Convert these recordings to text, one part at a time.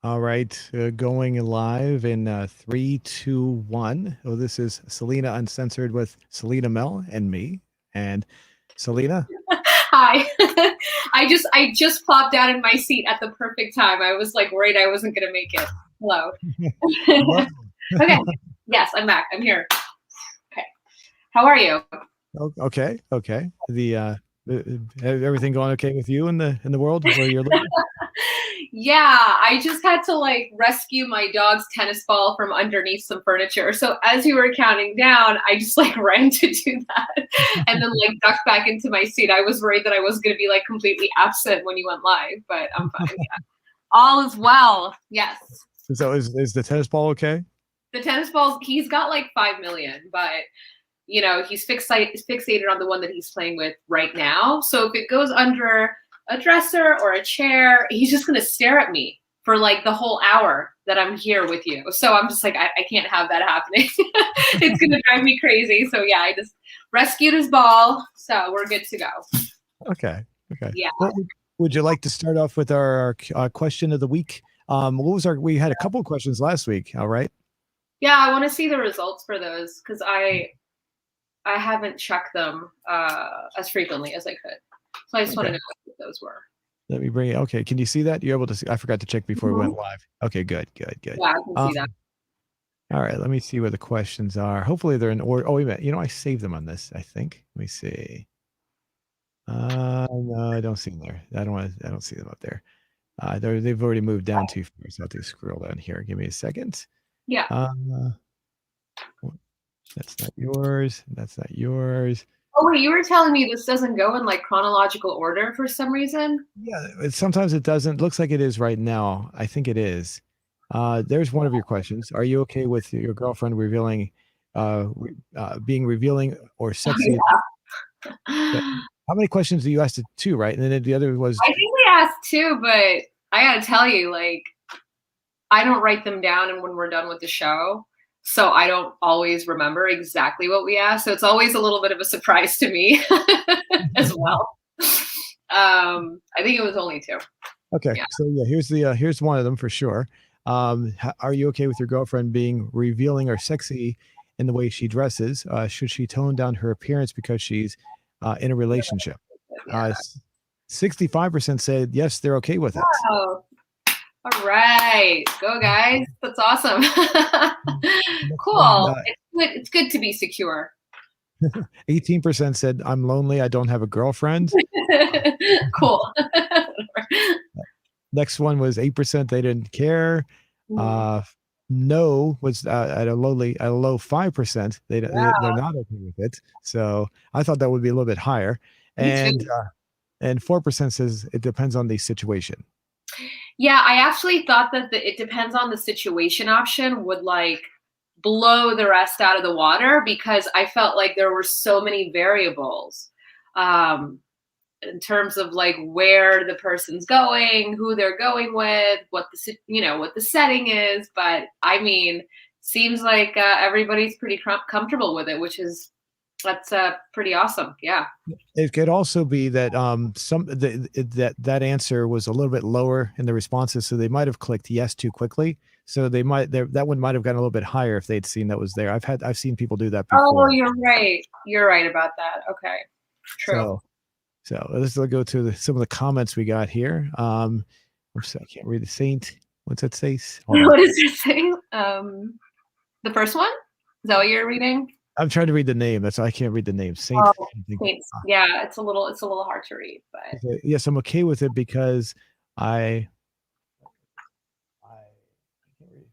All right, going live in 3, 2, 1. Oh, this is Selena Uncensored with Selena Mel and me. And Selena, Hi. I just plopped down in my seat at the perfect time. I was like worried I wasn't gonna make it. Hello. hello. Okay. Yes, I'm back. I'm here. Okay. How are you? Okay, okay. Everything going okay with you in the world where you're living? Yeah, I just had to like rescue my dog's tennis ball from underneath some furniture. So as you were counting down, I just like ran to do that and then like ducked back into my seat. I was worried that I was gonna be like completely absent when you went live, but I'm fine. Yeah. All is well. Yes. So is the tennis ball okay? The tennis balls, he's got like 5 million, but he's fixated on the one that he's playing with right now. So if it goes under a dresser or a chair, he's just gonna stare at me for like the whole hour that I'm here with you. So I'm just like, I can't have that happening. It's gonna drive me crazy. So yeah, I just rescued his ball. So we're good to go. Okay, okay. Yeah. Well, would you like to start off with our question of the week? What was our? We had a couple of questions last week. All right. Yeah, I want to see the results for those because I haven't checked them as frequently as I could. So I just want to Okay. know what those were. Let me bring it. Okay, can you see that? You're able to see? I forgot to check before we Mhm. went live. Okay, good, good, good. Yeah, I can see that. Um, all right, let me see what the questions are. Hopefully they're in order. Oh, wait a minute. I saved them on this, I think. Let me see. No, I don't see them there. I don't see them up there. They've already moved down too far, so I have to scroll down here. Give me a second. Yeah. Uh, that's not yours. That's not yours. Oh wait, you were telling me this doesn't go in like chronological order for some reason? Yeah, sometimes it doesn't. Looks like it is right now. I think it is. There's one of your questions. Are you okay with your girlfriend revealing, being revealing or Oh, sexy? Yeah. yeah. How many questions do you ask it two, right? And then the other was I think we asked too, but I gotta tell you, like, I don't write them down and when we're done with the show. So I don't always remember exactly what we asked. So it's always a little bit of a surprise to me as well. I think it was only two. okay. Yeah. So yeah, here's one of them for sure. Are you okay with your girlfriend being revealing or sexy in the way she dresses? Should she tone down her appearance because she's in a relationship? Yeah. 65% said yes, they're okay with it. Oh, all right. Go guys. That's awesome. Next one, Cool. It's good to be secure. 18% said I'm lonely, I don't have a girlfriend. Cool. Next one was 8%, they didn't care. Mm, Uh, no was at a low 5%. They're yeah, not okay with it. So I thought that would be a little bit higher. me too. And 4% says it depends on the situation. Yeah, I actually thought that it depends on the situation option would like blow the rest out of the water because I felt like there were so many variables um, in terms of like where the person's going, who they're going with, what the setting is. But I mean, seems like everybody's pretty comfortable with it, that's pretty awesome. Yeah. It could also be that that answer was a little bit lower in the responses, so they might have clicked yes too quickly. So that one might have gotten a little bit higher if they'd seen that was there. I've seen people do that Oh, before. you're right. You're right about that. Okay. True. So let's go to some of the comments we got here. Oops, I can't read the Saint. What's that say? Hold on. What is it saying? The first one? Is that what you're reading? I'm trying to read the name. That's why I can't read the name. Saint. Oh, Something. Saints. Yeah, it's a little hard to read, but Okay, yes, I'm okay with it because I I can't read.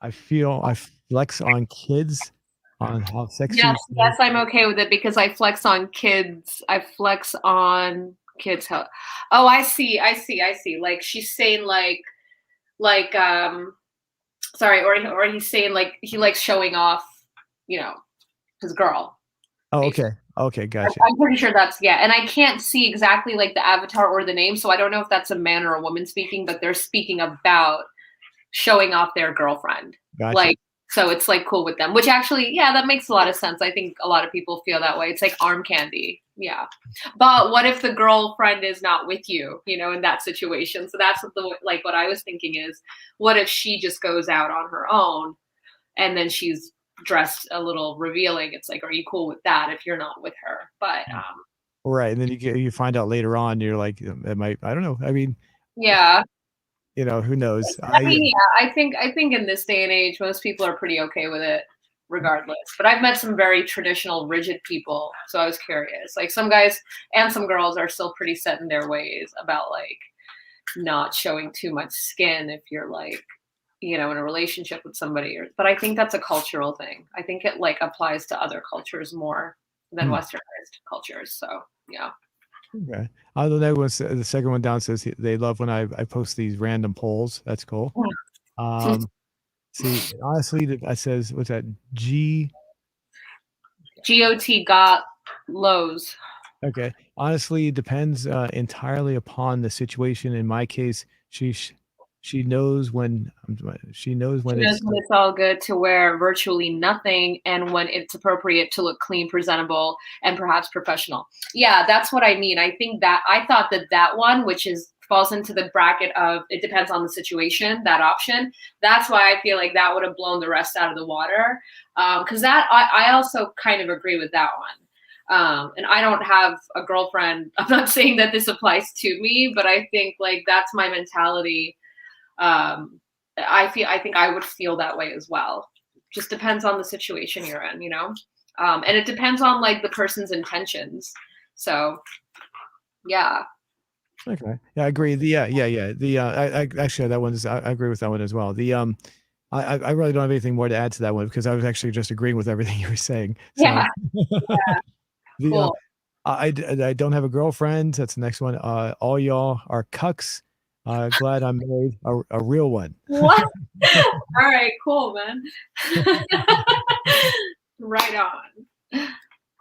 I feel I flex on kids on how yes, sexy. yes, I'm okay with it because I flex on kids. I flex on kids' health. Oh, I see. Like she's saying like sorry, or he's saying like he likes showing off, you know, his girl, Oh, basically. okay. Okay, I'm gotcha. I'm pretty sure that's yeah, and I can't see exactly like the avatar or the name, so I don't know if that's a man or a woman speaking, but they're speaking about showing off their girlfriend. Gotcha. Like So it's like cool with them, which actually, yeah, that makes a lot of sense. I think a lot of people feel that way. It's like arm candy. Yeah. But what if the girlfriend is not with you, in that situation? So that's what I was thinking is, what if she just goes out on her own and then she's dressed a little revealing? It's like, are you cool with that if you're not with her? But Right, and then you find out later on, you're like, it might I don't know. I mean, yeah. who knows? I mean, yeah, I think in this day and age, most people are pretty okay with it regardless. But I've met some very traditional, rigid people, so I was curious. Like some guys and some girls are still pretty set in their ways about like not showing too much skin if you're like, in a relationship with somebody. But I think that's a cultural thing. I think it like applies to other cultures more than Hmm, westernized cultures. So yeah. okay. Although that was the second one down says they love when I post these random polls. That's cool. Um, see, honestly, I says what's that? G. GOT got lows. Okay. Honestly, it depends entirely upon the situation. In my case, she knows when she knows when She knows it's when it's all good to wear virtually nothing and when it's appropriate to look clean, presentable, and perhaps professional. Yeah, that's what I mean. I think that I thought that one, which is falls into the bracket of it depends on the situation, that option. That's why I feel like that would have blown the rest out of the water. Because that I also kind of agree with that one. And I don't have a girlfriend. I'm not saying that this applies to me, but I think like that's my mentality. um I think I would feel that way as well. Just depends on the situation you're in. And it depends on like the person's intentions. So yeah. okay. Yeah, I agree. Yeah. I actually that one is I agree with that one as well. I really don't have anything more to add to that one because I was actually just agreeing with everything you were saying. So Yeah. the Cool. I don't have a girlfriend. That's the next one. All y'all are cucks. Glad I'm married a real one. What? All right, cool, man. Right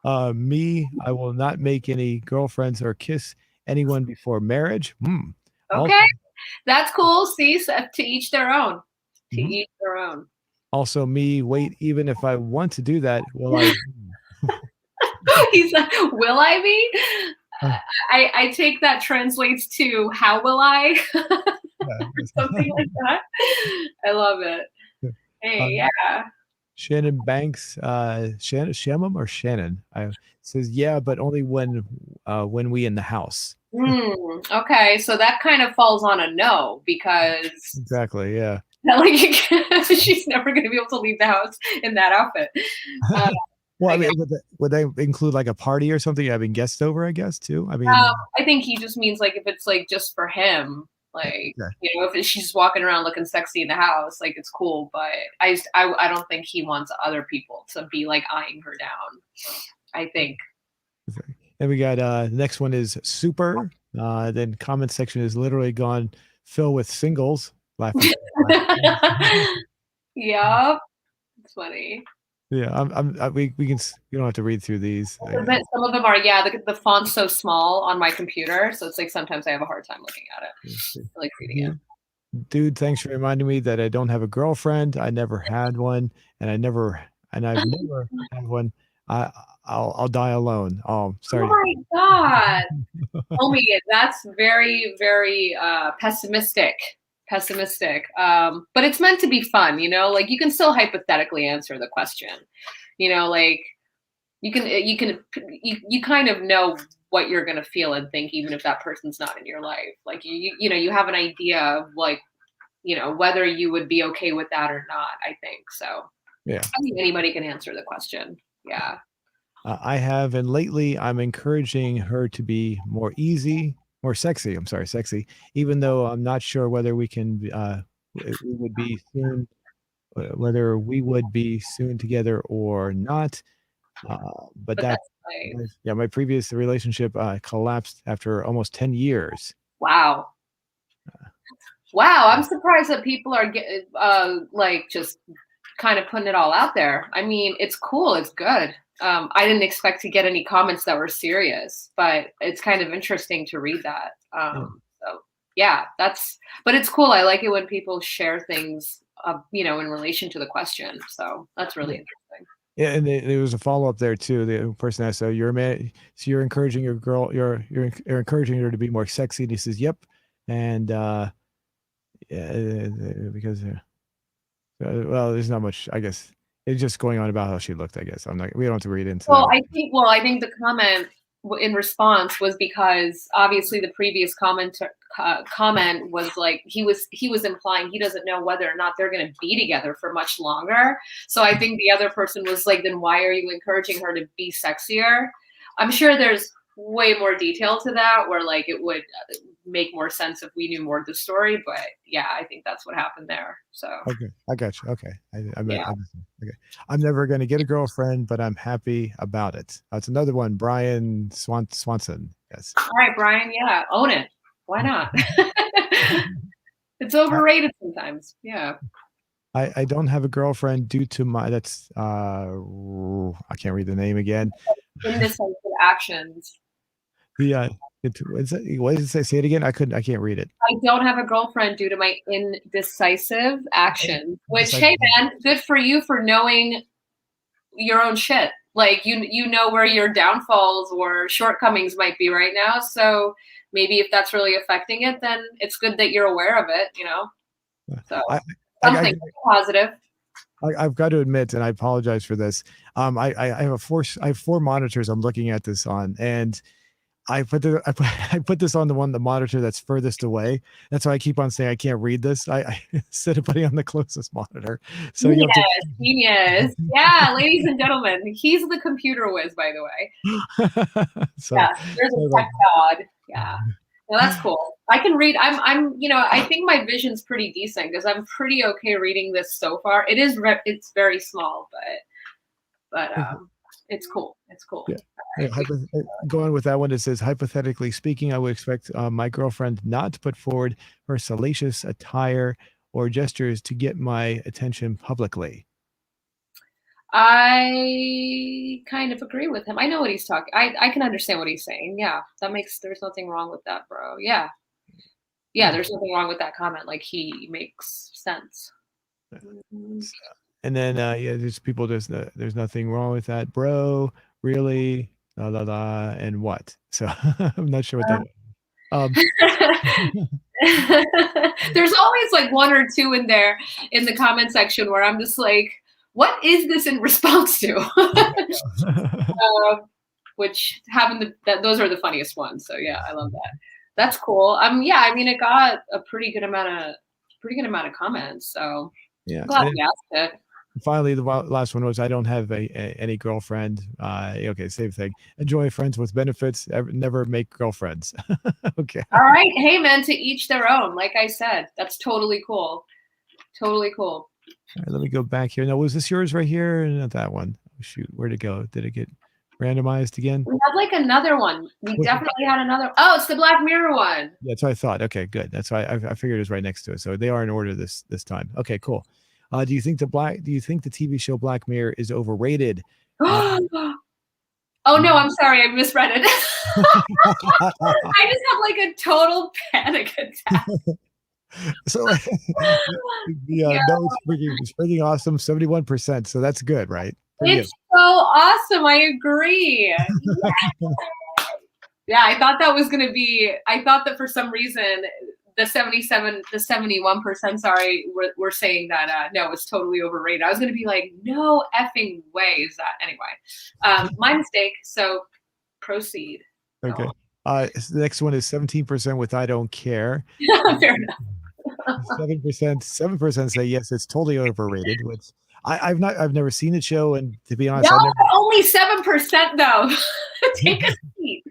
on. Me, I will not make any girlfriends or kiss anyone before marriage. Also, Okay, that's cool. See, so to each their own. To mhm. each their own. Also me, wait, even if I want to do that, will I? He's like, will I be? Uh, I take that translates to how will I? yeah. Something like that. I love it. Uh, Hey, yeah. Shannon Banks, Shannon or Shannon, says yeah, but only when we in the house. Okay, so that kind of falls on a no because Exactly. Yeah. like she's never going to be able to leave the house in that outfit. Uh, Well, I I guess. mean, would they include like a party or something having guests over? I guess too. I mean, I think he just means like if it's like just for him, like yeah. if she's walking around looking sexy in the house, like it's cool. But I don't think he wants other people to be like eyeing her down. I think. And we got next one is super. Then comment section is literally gone fill with singles. Laughing. Yup, it's funny. Yeah, we don't have to read through these. But some of them are, yeah, the font's so small on my computer, so it's like sometimes I have a hard time looking at it. I like reading it. Dude, thanks for reminding me that I don't have a girlfriend. I never had one, and I've never had one. I I'll die alone. Oh, Oh sorry. my God. Homie, that's very, very pessimistic. Pessimistic. But it's meant to be fun, like you can still hypothetically answer the question. Like you kind of know what you're gonna feel and think even if that person's not in your life. Like you have an idea of like, whether you would be okay with that or not, I think. So Yeah. I think anybody can answer the question. Yeah. I have, and lately I'm encouraging her to be more sexy. I'm sorry, sexy. Even though I'm not sure whether we would be soon, whether we would be soon together or not. But But that, that's like, yeah, my previous relationship collapsed after almost 10 years. wow. Wow, I'm surprised that people are like just kind of putting it all out there. I mean, it's cool, it's good. I didn't expect to get any comments that were serious, but it's kind of interesting to read that. Yeah. So Yeah, but it's cool. I like it when people share things, in relation to the question. So that's really Yeah. interesting. Yeah, and there was a follow-up there too. The person asked, "So you're a man, so you're encouraging your girl, you're encouraging her to be more sexy." And he says, "Yep." And yeah, because well, there's not much. I guess it's just going on about how she looked. I guess I'm not. We don't have to read into that. Well, I think the comment in response was because obviously the previous comment was like he was implying he doesn't know whether or not they're going to be together for much longer. So I think the other person was like, then why are you encouraging her to be sexier? I'm sure there's way more detail to that where like it would make more sense if we knew more of the story. But yeah, I think that's what happened there. So Okay, I got you. Okay, yeah. okay. I'm never going to get a girlfriend, but I'm happy about it. That's another one. Brian Swanson. Yes. All right, Brian. Yeah, own it. Why not? It's I, overrated sometimes. Yeah. I don't have a girlfriend due to my that's I can't read the name again. Indecisive actions. The what does it say? Say it again. I can't read it. I don't have a girlfriend due to my indecisive actions. Which, Decisive. hey man, good for you for knowing your own shit. Like you know where your downfalls or shortcomings might be right now. So maybe if that's really affecting it, then it's good that you're aware of it, So I, I, something positive. I've got to admit, and I apologize for this. I have I have four monitors I'm looking at this on, and I put this on the monitor that's furthest away. That's why I keep on saying I can't read this. I instead of putting on the closest monitor. So you have to. Genius, genius. Yeah, ladies and gentlemen, he's the computer whiz, by the way. So, Yeah, there's so a tech god. Yeah. Well, that's cool. I can read. I think my vision's pretty decent because I'm pretty okay reading this so far. It's very small, but it's cool. It's cool. yeah. Yeah, going with that one, it says, hypothetically speaking, I would expect my girlfriend not to put forward her salacious attire or gestures to get my attention publicly. I kind of agree with him. I know what he's talking. I can understand what he's saying. Yeah, there's nothing wrong with that, bro. Yeah. Yeah, Yeah. there's nothing wrong with that comment. Like he makes sense. And then yeah, there's people. There's nothing wrong with that, bro. Really, la la la, and what? So I'm not sure what that. Um, There's always like one or two in there in the comment section where I'm just like, what is this in response to? Which those are the funniest ones. So yeah, I love that. That's cool. Yeah, I mean, it got a pretty good amount of comments. So yeah. I'm glad we asked it. Finally, the last one was, I don't have any girlfriend. Okay, same thing. Enjoy friends with benefits. Never make girlfriends. Okay. All right. Hey, man, to each their own. Like I said, that's totally cool. Totally cool. All right, let me go back here. Now, was this yours right here? Not that one. Oh, shoot, where'd it go? Did it get randomized again? We have like another one. We definitely had another. Oh, it's the Black Mirror one. That's what I thought. Okay, good. That's why I figured it was right next to it. So they are in order this time. Okay, cool. Do you think the TV show Black Mirror is overrated? Oh no, I'm sorry, I misread it. I just have like a total panic attack. So yeah, no, it's freaking awesome. 71%. So that's good, right? Pretty It's so awesome. I agree. Yeah, I thought that for some reason the 71%, sorry, we're saying that no, it's totally overrated. I was gonna be like, no effing way is that. Anyway, my mistake. So proceed. okay. The next one is 17% with I don't care. Fair enough. 7% say yes, it's totally overrated, which I've never seen the show, and to be honest, No, only 7% though. Take a seat.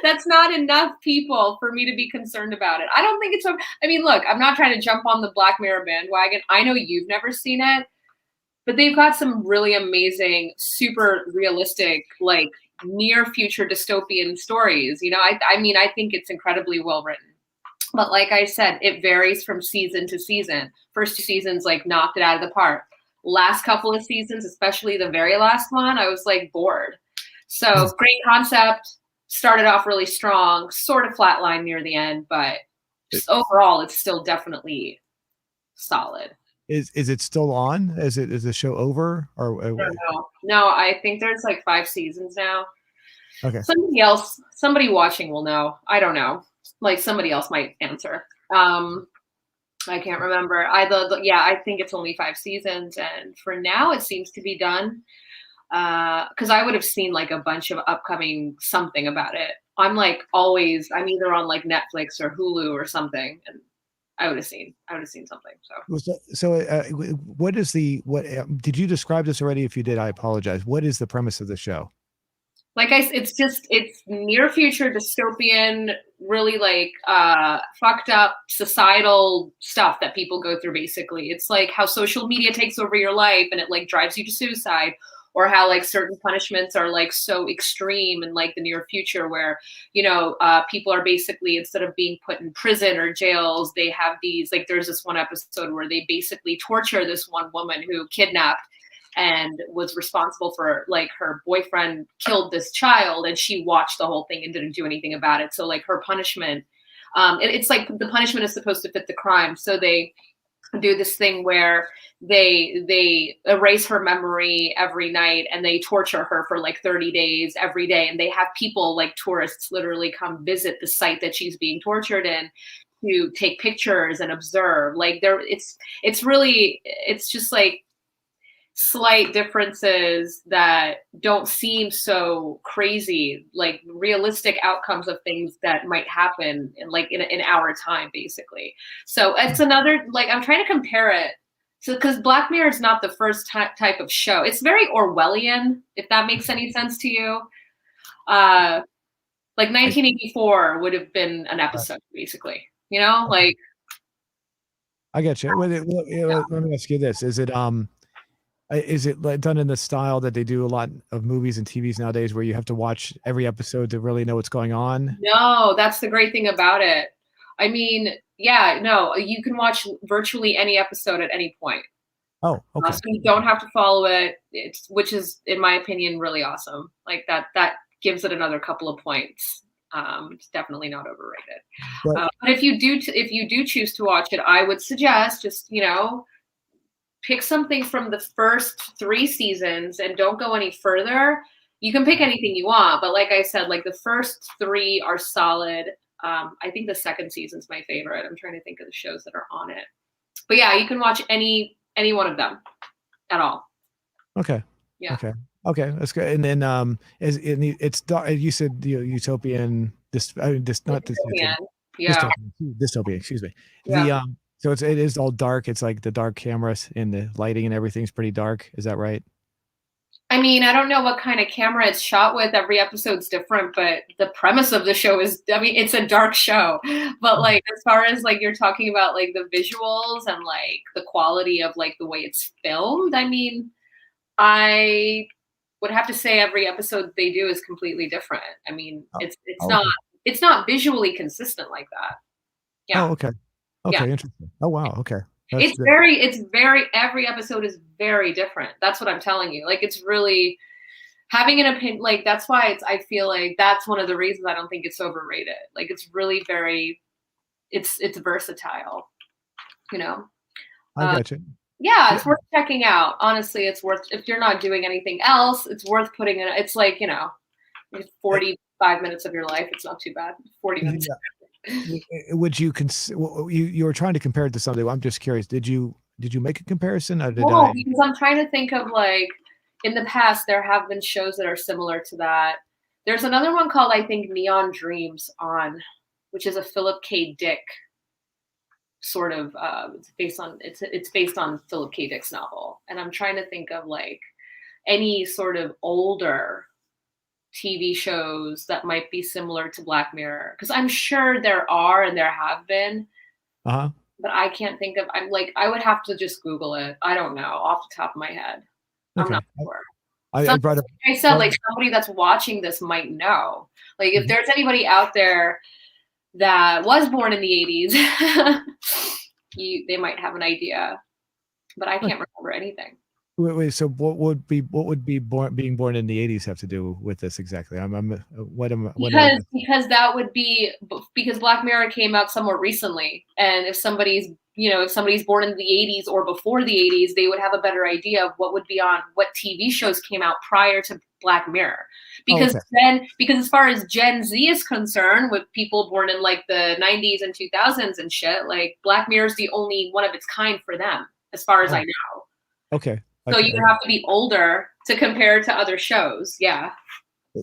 That's not enough people for me to be concerned about it. I don't think it's. I mean, look, I'm not trying to jump on the Black Mirror bandwagon. I know you've never seen it, but they've got some really amazing, super realistic, like near future dystopian stories. I mean, I think it's incredibly well written. But like I said, it varies from season to season. First two seasons, like, knocked it out of the park. Last couple of seasons, especially the very last one, I was like bored. So great concept, started off really strong, sort of flatlined near the end, but just overall, it's still definitely solid. Is it still on? Is the show over or I don't know. No, I think there's like 5 seasons now. okay? Somebody watching will know. I don't know. Like somebody else might answer. I can't remember. Yeah, I think it's only 5 seasons, and for now it seems to be done. Because I would have seen like a bunch of upcoming something about it. I'm either on like Netflix or Hulu or something, and I would have seen something. So What is what did you describe this already? If you did, I apologize. What is the premise of the show? it's near future dystopian, really like fucked up societal stuff that people go through. Basically, it's like how social media takes over your life and it like drives you to suicide, or how like certain punishments are like so extreme in like the near future where people are basically, instead of being put in prison or jails, they have these, like there's this one episode where they basically torture this one woman who kidnapped and was responsible for, like, her boyfriend killed this child, and she watched the whole thing and didn't do anything about it. So like her punishment, it's like the punishment is supposed to fit the crime. So they do this thing where they erase her memory every night and they torture her for like 30 days every day. And they have people, like tourists, literally come visit the site that she's being tortured in to take pictures and observe. Like it's just like slight differences that don't seem so crazy, like realistic outcomes of things that might happen in our time, basically. So it's another, like, I'm trying to compare it. So, because Black Mirror is not the first type of show. It's very Orwellian, if that makes any sense to you. Like 1984 would have been an episode, basically. Like. I get you. Let me ask you this: is it like done in the style that they do a lot of movies and TVs nowadays, where you have to watch every episode to really know what's going on? No, that's the great thing about it. I mean, yeah, no, you can watch virtually any episode at any point. Oh, okay. So you don't have to follow it, which is, in my opinion, really awesome. Like that gives it another couple of points. It's definitely not overrated. But if you do choose to watch it, I would suggest just pick something from the first 3 seasons and don't go any further. You can pick anything you want, but like I said, like the first 3 are solid. I think the second season's my favorite. I'm trying to think of the shows that are on it. But yeah, you can watch any one of them at all. Okay. Yeah. Okay. That's good. And then it's you said utopian, Dystopian. Yeah. Dystopian, excuse me. Yeah. So it is all dark. It's like the dark cameras and the lighting and everything's pretty dark. Is that right? I mean, I don't know what kind of camera it's shot with. Every episode's different, but the premise of the show is, I mean, it's a dark show. But like, as far as like you're talking about like the visuals and like the quality of like the way it's filmed, I mean, I would have to say every episode they do is completely different. I mean, it's not visually consistent like that. Yeah. Oh, okay. Okay, yeah. Interesting. Oh, wow. Okay. It's very, every episode is very different. That's what I'm telling you. Like, it's really having an opinion. Like, that's why I feel like that's one of the reasons I don't think it's overrated. Like, it's really it's versatile, I got you. Yeah, it's worth checking out. Honestly, it's worth, if you're not doing anything else, it's worth putting in. It's like, 45 minutes of your life. It's not too bad. 40 minutes. Yeah. Would you you were trying to compare it to something? I'm just curious. Did you make a comparison? Or because I'm trying to think of, like, in the past there have been shows that are similar to that. There's another one called, I think, Neon Dreams which is a Philip K. Dick sort of. It's based on Philip K. Dick's novel, and I'm trying to think of like any sort of older TV shows that might be similar to Black Mirror, because I'm sure there are and there have been, but I can't think of. I would have to just Google it. I don't know off the top of my head. Okay. I'm not sure. I said like somebody that's watching this might know. Like if there's anybody out there that was born in the 80s, they might have an idea, but I can't remember anything. Wait, so what would be being born in the 80s have to do with this exactly? I'm what am I Because that would be because Black Mirror came out somewhat recently, and if somebody's born in the 80s or before the 80s, they would have a better idea of what would be on what TV shows came out prior to Black Mirror. Oh, Because okay. because as far as Gen Z is concerned, with people born in like the 90s and 2000s and shit, like Black Mirror is the only one of its kind for them, as far as I Oh, know. okay. So Okay. you have to be older to compare to other shows. Yeah.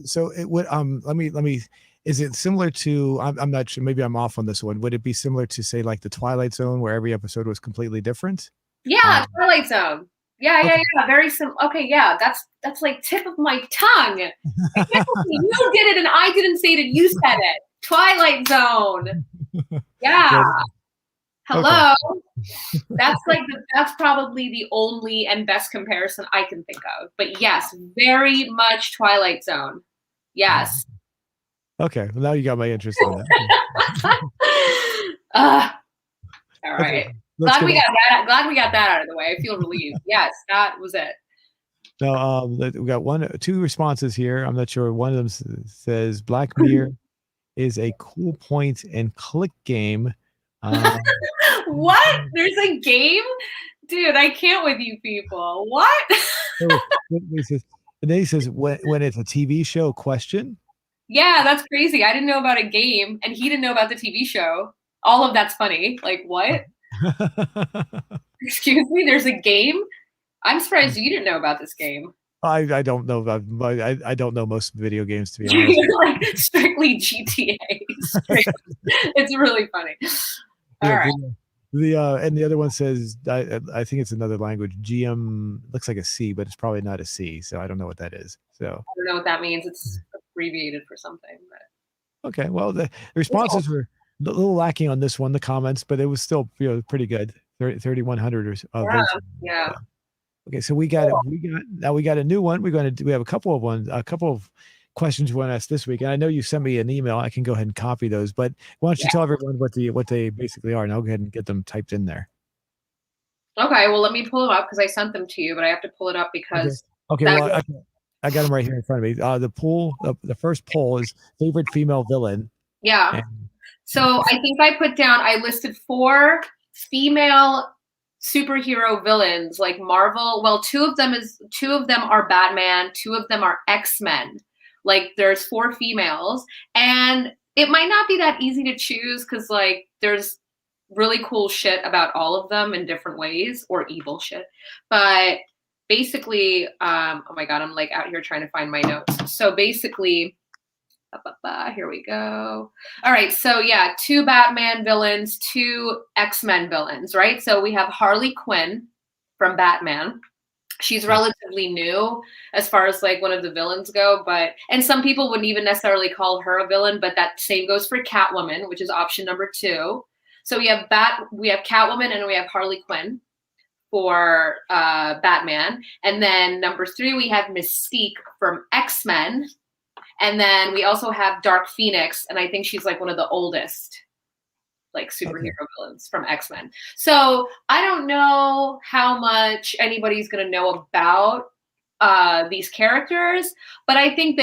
So it would let me is it similar to I'm not sure, maybe I'm off on this one. Would it be similar to say like the Twilight Zone where every episode was completely different? Yeah, Um Twilight Zone. Yeah, yeah, okay. yeah. Very sim. Okay, yeah. That's like tip of my tongue. I can't believe you did it and I didn't say it. You said it. Twilight Zone. Yeah. Yeah, okay. Hello. That's probably the only and best comparison I can think of. But yes, very much Twilight Zone. Yes. Okay. Well, now you got my interest on that. uh, all Okay. right. Let's go to Glad we got that out of the way. I feel relieved. Yes, that was it. now. We got two responses here. I'm not sure. One of them says Black Mirror is a cool point and click game. Uh, What? There's a game? Dude, I can't with you people. What? so and then he says when it's a TV show question. Yeah, that's crazy. I didn't know about a game and he didn't know about the TV show. All of that's funny. Like, what? Excuse me, there's a game? I'm surprised you didn't know about this game. I don't know about I don't know most video games to be honest. You're like strictly GTA. It's really funny. All Yeah, right. the and the other one says I think it's another language. GM looks like a C, but it's probably not a C, so I don't know what that is. So I don't know what that means. It's abbreviated for something, but okay, well the it's cool. responses were a little lacking on this one, the comments, but it was still pretty good. 3,100 or Yeah, votes. yeah. So, okay, so we got a new one. We have a couple of a couple of questions we want to ask this week. And I know you sent me an email. I can go ahead and copy those, but why don't you Yeah. tell everyone what they basically are, and I'll go ahead and get them typed in there. Okay, well, let me pull them up because I sent them to you, but I have to pull it up Okay. because Okay. that. Well, I got them right here in front of me. The first poll is favorite female villain, Yeah. and So I think I put down, I listed 4 female superhero villains like Marvel. Well, 2 of them are Batman, 2 of them are X-Men. Like there's 4 females, and it might not be that easy to choose because like there's really cool shit about all of them in different ways, or evil shit. But basically, oh my god, I'm like out here trying to find my notes. So basically, here we go. All right, so yeah, 2 Batman villains, 2 X-Men villains, right? So we have Harley Quinn from Batman. She's relatively new as far as like one of the villains go, and some people wouldn't even necessarily call her a villain, but that same goes for Catwoman, which is option number 2. So we have Catwoman and we have Harley Quinn for Batman, and then number 3 we have Mystique from X-Men. And then we also have Dark Phoenix, and I think she's like one of the oldest like superhero villains from X-Men. So I don't know how much anybody's gonna know about these characters, but I think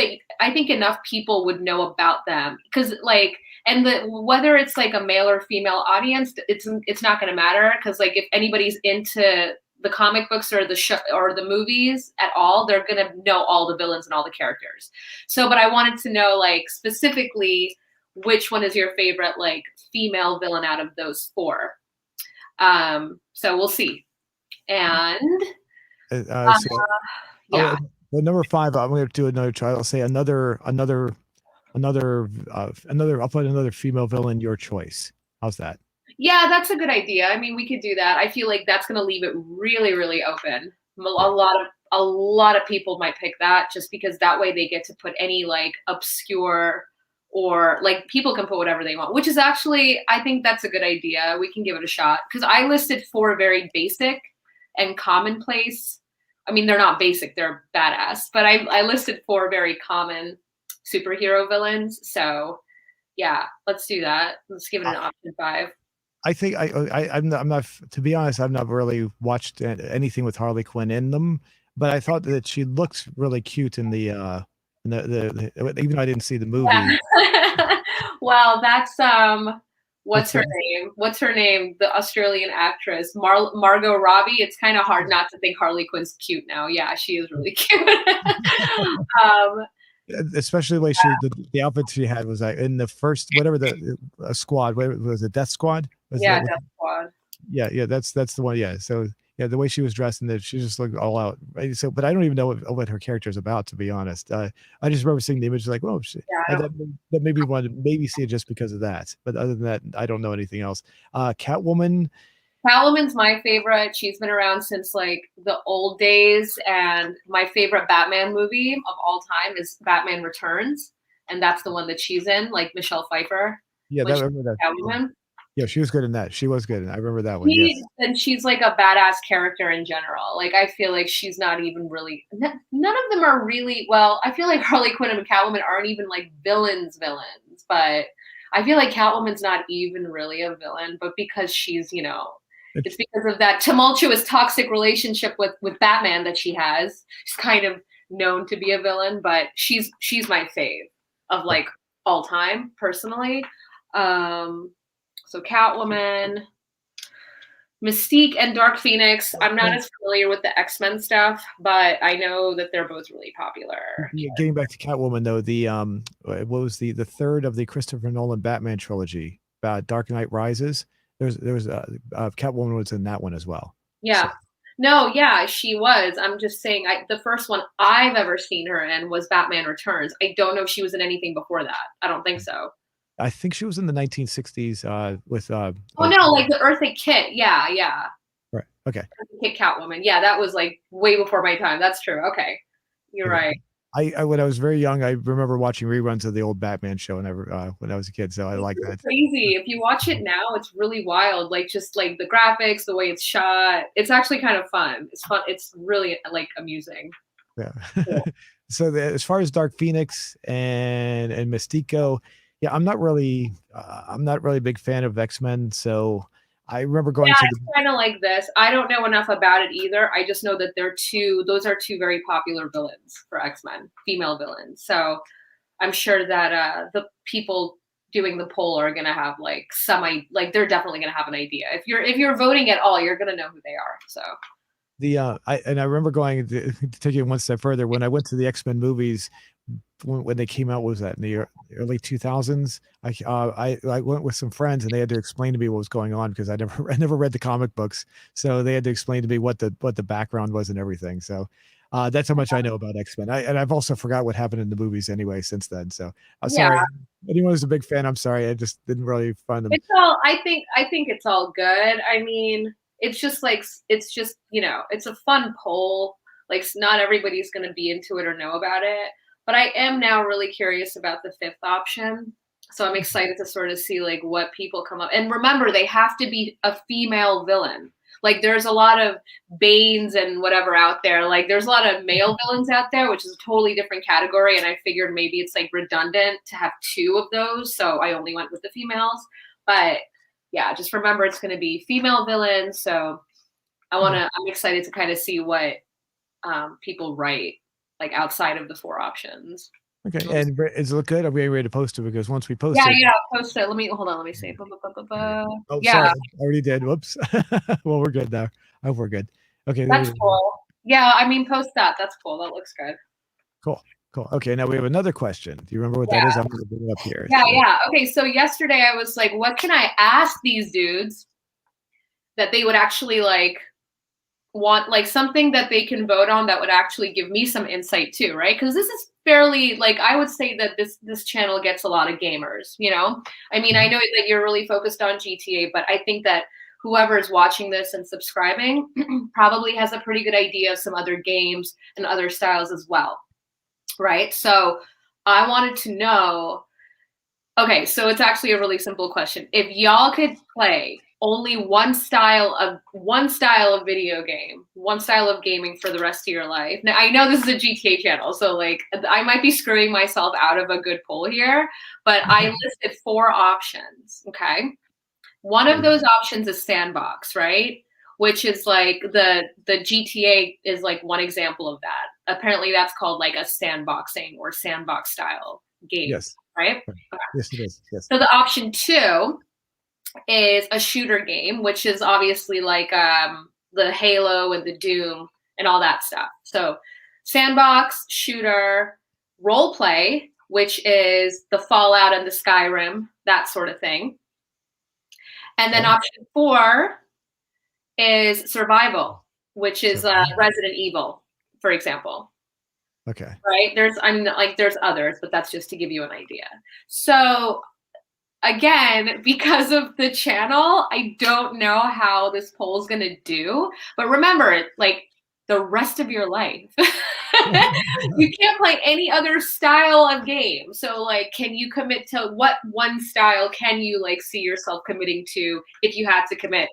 enough people would know about them because like, and whether it's like a male or female audience, it's not gonna matter because like if anybody's into the comic books or the show or the movies at all, they're gonna know all the villains and all the characters. So, but I wanted to know like specifically which one is your favorite like female villain out of those 4. So we'll see. And so yeah, the number 5, I'm going to do another try. I'll say another. I'll put another female villain. Your choice. How's that? yeah, that's a good idea. I mean, we could do that. I feel like that's going to leave it really, really open. Yeah. A lot of people might pick that just because that way they get to put any like obscure or like people can put whatever they want, which is actually, I think that's a good idea. We can give it a shot because I listed 4 very basic and commonplace. I mean, they're not basic, they're badass, but I listed 4 very common superhero villains. So yeah, let's do that. Let's give it an option 5. I think I'm not, to be honest, I've not really watched anything with Harley Quinn in them, but I thought that she looked really cute in even though I didn't see the movie. Yeah. Well, that's What's what's her that? name? What's her name? The Australian actress, Margot Robbie. It's kind of hard not to think Harley Quinn's cute now. Yeah, she is really cute. um, Especially the way the outfit she had was like in the first whatever the squad, what was it, Death Squad? Was yeah, that Death Squad. yeah, yeah, that's the one. Yeah. So yeah, the way she was dressed and that she just looked all out. Right? So, but I don't even know what her character is about, to be honest. I just remember seeing the image like, oh, shit. Yeah, I I, don't. that made me want to maybe see it just because of that. But other than that, I don't know anything else. Catwoman. Catwoman's my favorite. She's been around since like the old days, and my favorite Batman movie of all time is Batman Returns, and that's the one that she's in, like Michelle Pfeiffer Yeah, when that I she's remember that. Yeah. Catwoman. Yeah, she was good in that. She was good. I remember that one. She Yes. and she's like a badass character in general. Like I feel like she's not even really. None of them are really. Well, I feel like Harley Quinn and Catwoman aren't even like villains, but I feel like Catwoman's not even really a villain. But because she's, it's It's because of that tumultuous, toxic relationship with Batman that she has. She's kind of known to be a villain, but she's my fave of like all time personally. Um, so Catwoman. Mystique and Dark Phoenix. I'm not as familiar with the X-Men stuff, but I know that they're both really popular. yeah, getting back to Catwoman though, what was the third of the Christopher Nolan Batman trilogy, Dark Knight Rises. There was Catwoman was in that one as well. So Yeah. No, yeah, she was. I'm just saying, the first one I've ever seen her in was Batman Returns. I don't know if she was in anything before that. I don't think so. I think she was in the 1960s with Oh no, like the Eartha Kitt. Yeah, yeah. right. Okay. Eartha Kitt Catwoman. Yeah, that was like way before my time. That's true. Okay. You're Okay. right. I when I was very young, I remember watching reruns of the old Batman show when I was a kid. So I It's like that. crazy. If you watch it now, it's really wild. Like just like the graphics, the way it's shot. It's actually kind of fun. It's fun. It's really like amusing. Yeah. Cool. So as far as Dark Phoenix and Mystico, yeah, I'm not really a big fan of X-Men. So I remember going Yeah, to the it's kind of like this. I don't know enough about it either. I just know that those are two very popular villains for X-Men, female villains. So I'm sure that the people doing the poll are gonna have like like they're definitely gonna have an idea. If you're voting at all, you're gonna know who they are. So I remember going to take it one step further when I went to the X-Men movies when they came out. What was that in the early 2000s? I went with some friends and they had to explain to me what was going on because I never read the comic books, so they had to explain to me what the background was and everything. So that's how much I know about X-Men. And I've also forgot what happened in the movies anyway since then. So I'm yeah, sorry. Anyone who's a big fan, I'm sorry. I just didn't really find them. it's all. I think it's all good. I mean, it's just it's a fun poll. Like not everybody's gonna be into it or know about it. But I am now really curious about the fifth option. So I'm excited to sort of see like what people come up. And remember, they have to be a female villain. Like there's a lot of Banes and whatever out there. Like there's a lot of male villains out there, which is a totally different category. And I figured maybe it's like redundant to have two of those. So I only went with the females. But yeah, just remember it's going to be female villains. So I'm excited to kind of see what people write like outside of the four options. Okay, and does it look good? Are we ready to post it? Because once we post Yeah, it, yeah. Post it. Let me hold on. Let me see. oh, Yeah, sorry, I already did. Whoops. Well, we're good now. I hope we're good. Okay, there we that's go. cool. Yeah, I mean, post that. That's cool. That looks good. Cool, cool. Okay, now we have another question. Do you remember what that is? Yeah, I'm going to bring it up here. yeah, yeah. Okay, so yesterday I was like, what can I ask these dudes that they would actually like want, like something that they can vote on that would actually give me some insight too, right? Because this is fairly like I would say that this channel gets a lot of gamers. I mean, I know that you're really focused on GTA, but I think that whoever is watching this and subscribing probably has a pretty good idea of some other games and other styles as well, right? So I wanted to know. Okay, so it's actually a really simple question. If y'all could play only one style of video game, one style of gaming for the rest of your life. Now I know this is a GTA channel, so like I might be screwing myself out of a good poll here, but I listed four options, okay? One of those options is sandbox, right? Which is like the GTA is like one example of that. Apparently that's called like a sandboxing or sandbox style game, Yes. right? Right. Okay. Yes, it is. Yes. So the option two is a shooter game, which is obviously like the Halo and the Doom and all that stuff. So sandbox, shooter, role play, which is the Fallout and the Skyrim, that sort of thing. And then Okay. option four is survival, which is Survival. Resident Evil, for example. Okay. Right? I mean, like there's others, but that's just to give you an idea. So again, because of the channel, I don't know how this poll is going to do. But remember, like the rest of your life, you can't play any other style of game. So, like, can you commit to what one style can you like see yourself committing to if you had to commit,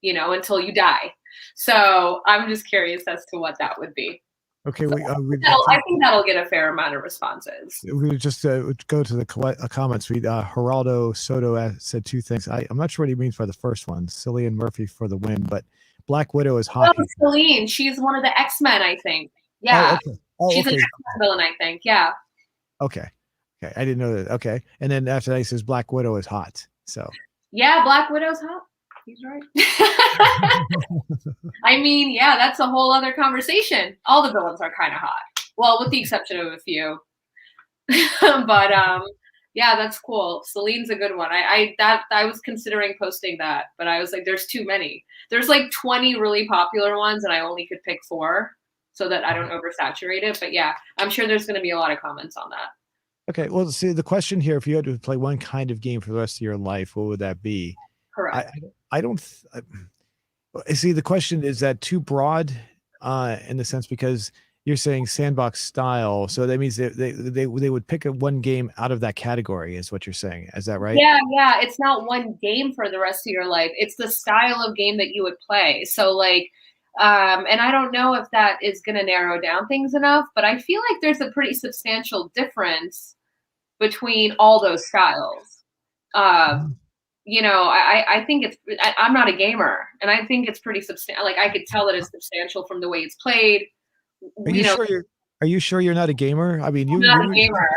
until you die? So, I'm just curious as to what that would be. Okay. So We I think that'll get a fair amount of responses. we would just go to the comments. We Geraldo Soto said two things. I'm not sure what he means by the first one. Cillian Murphy for the win, but Black Widow is hot. Oh, Celine. She's one of the X-Men, I think. Oh, Yeah. okay. Oh, She's an okay. X-Men villain, I think. Yeah. Okay. Okay. I didn't know that. Okay. And then after that, he says Black Widow is hot. So. Yeah, Black Widow's hot. He's right. I mean, yeah, that's a whole other conversation. All the villains are kind of hot. Well, with the exception of a few. But yeah, that's cool. Celine's a good one. I was considering posting that, but I was like, there's too many. There's like 20 really popular ones, and I only could pick 4 so that I don't oversaturate it. But yeah, I'm sure there's going to be a lot of comments on that. Okay. Well, see, the question here, if you had to play one kind of game for the rest of your life, what would that be? Correct. I don't see. The question is that too broad, in the sense because you're saying sandbox style, so that means they would pick one game out of that category, is what you're saying. Is that right? Yeah. It's not one game for the rest of your life. It's the style of game that you would play. So like, and I don't know if that is going to narrow down things enough, but I feel like there's a pretty substantial difference between all those styles. I think I'm not a gamer, and I think it's pretty substantial. Like I could tell that it's substantial from the way it's played. Are you sure you're not a gamer? I mean, I'm not a gamer.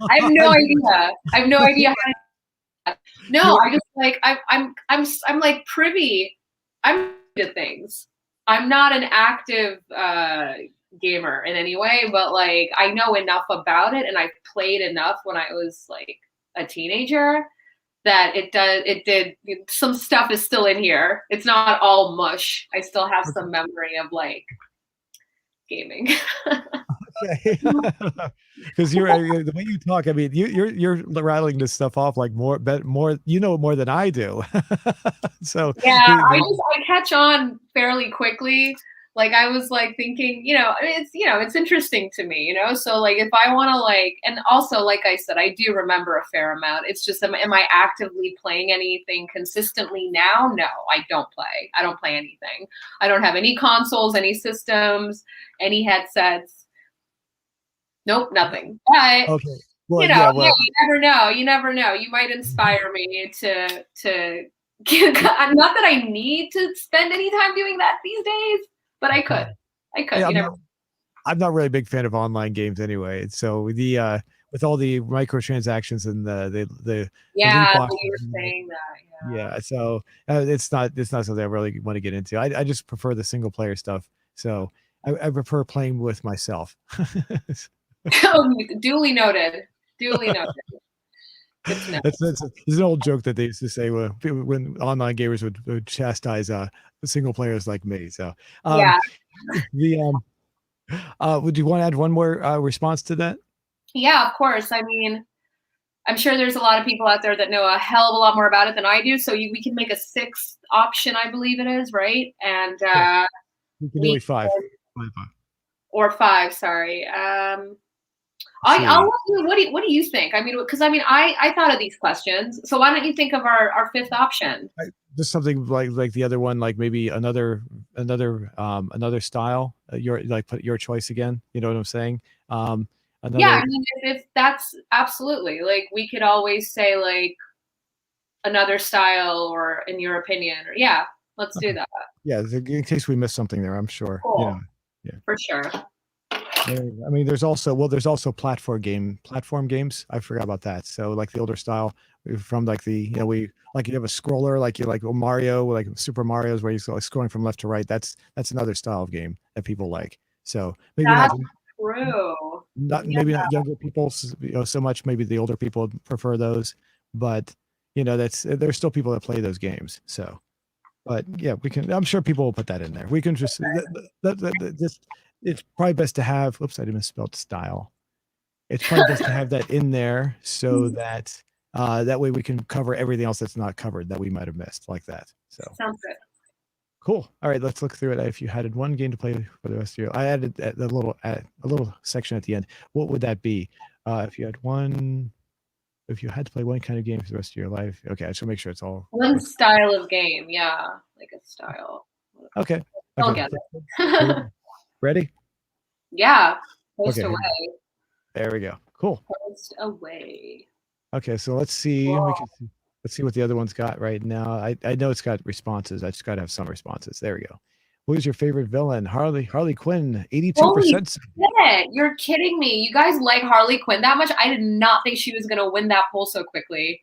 I have no idea. I have no idea how to. No, I just like I'm like privy. I'm to things. I'm not an active gamer in any way, but like I know enough about it, and I've played enough when I was like a teenager that it did some stuff is still in here. It's not all mush. I still have some memory of like gaming. Okay. Because you're the way you talk. I mean, you're rattling this stuff off like more more than I do. So yeah, I catch on fairly quickly. Like I was like thinking, it's interesting to me, So like if I want to like, and also like I said, I do remember a fair amount. It's just, am I actively playing anything consistently now? No, I don't play. I don't play anything. I don't have any consoles, any systems, any headsets. Nope, nothing. But okay. Well, you never know. You never know. You might inspire me to. Not that I need to spend any time doing that these days. But I could. Yeah, I'm not really a big fan of online games anyway. So with all the microtransactions and the loot boxes, you were saying that. Yeah. So it's not something I really want to get into. I just prefer the single player stuff. So I prefer playing with myself. Duly noted. Duly noted. It's an old joke that they used to say when online gamers would chastise single players like me. So yeah. Would you want to add one more response to that? Yeah, of course. I mean, I'm sure there's a lot of people out there that know a hell of a lot more about it than I do. So we can make a 6th option, I believe it is, right? And we can do 5. Or 5. Sorry. I'll what do you think? I mean, because I thought of these questions. So why don't you think of our 5th option? Just something like the other one, like maybe another style. Put your choice again. You know what I'm saying? Yeah, I mean, if that's absolutely like we could always say like another style, or in your opinion, or yeah, let's do that. Yeah, in case we missed something there, I'm sure. Cool. Yeah. For sure. I mean, there's also platform games. I forgot about that. So like the older style from like we like you have a scroller like you like Mario, like Super Mario's where you're like scrolling from left to right. That's another style of game that people like. So maybe not That's true. Yeah. maybe not younger people so much. Maybe the older people prefer those, but there's still people that play those games. So but yeah, we can. I'm sure people will put that in there. We can just this. It's probably best to have. Oops, I misspelled style. It's probably best to have that in there so that that way we can cover everything else that's not covered that we might have missed, like that. So Sounds good. cool. All right, let's look through it. If you had one game to play for the rest of your, I added a little section at the end. What would that be? If you had one, if you had to play one kind of game for the rest of your life. Okay, I should make sure it's all. One style of game, yeah, like a style. Okay. I'll Okay. get it. Ready? Yeah, post Okay. away. There we go. Cool. Post away. Okay, so let's see. Cool. Let's see what the other one's got right now. I know it's got responses. I just got to have some responses. There we go. Who's your favorite villain? Harley Quinn, 82%. Holy shit, you're kidding me. You guys like Harley Quinn that much? I did not think she was going to win that poll so quickly.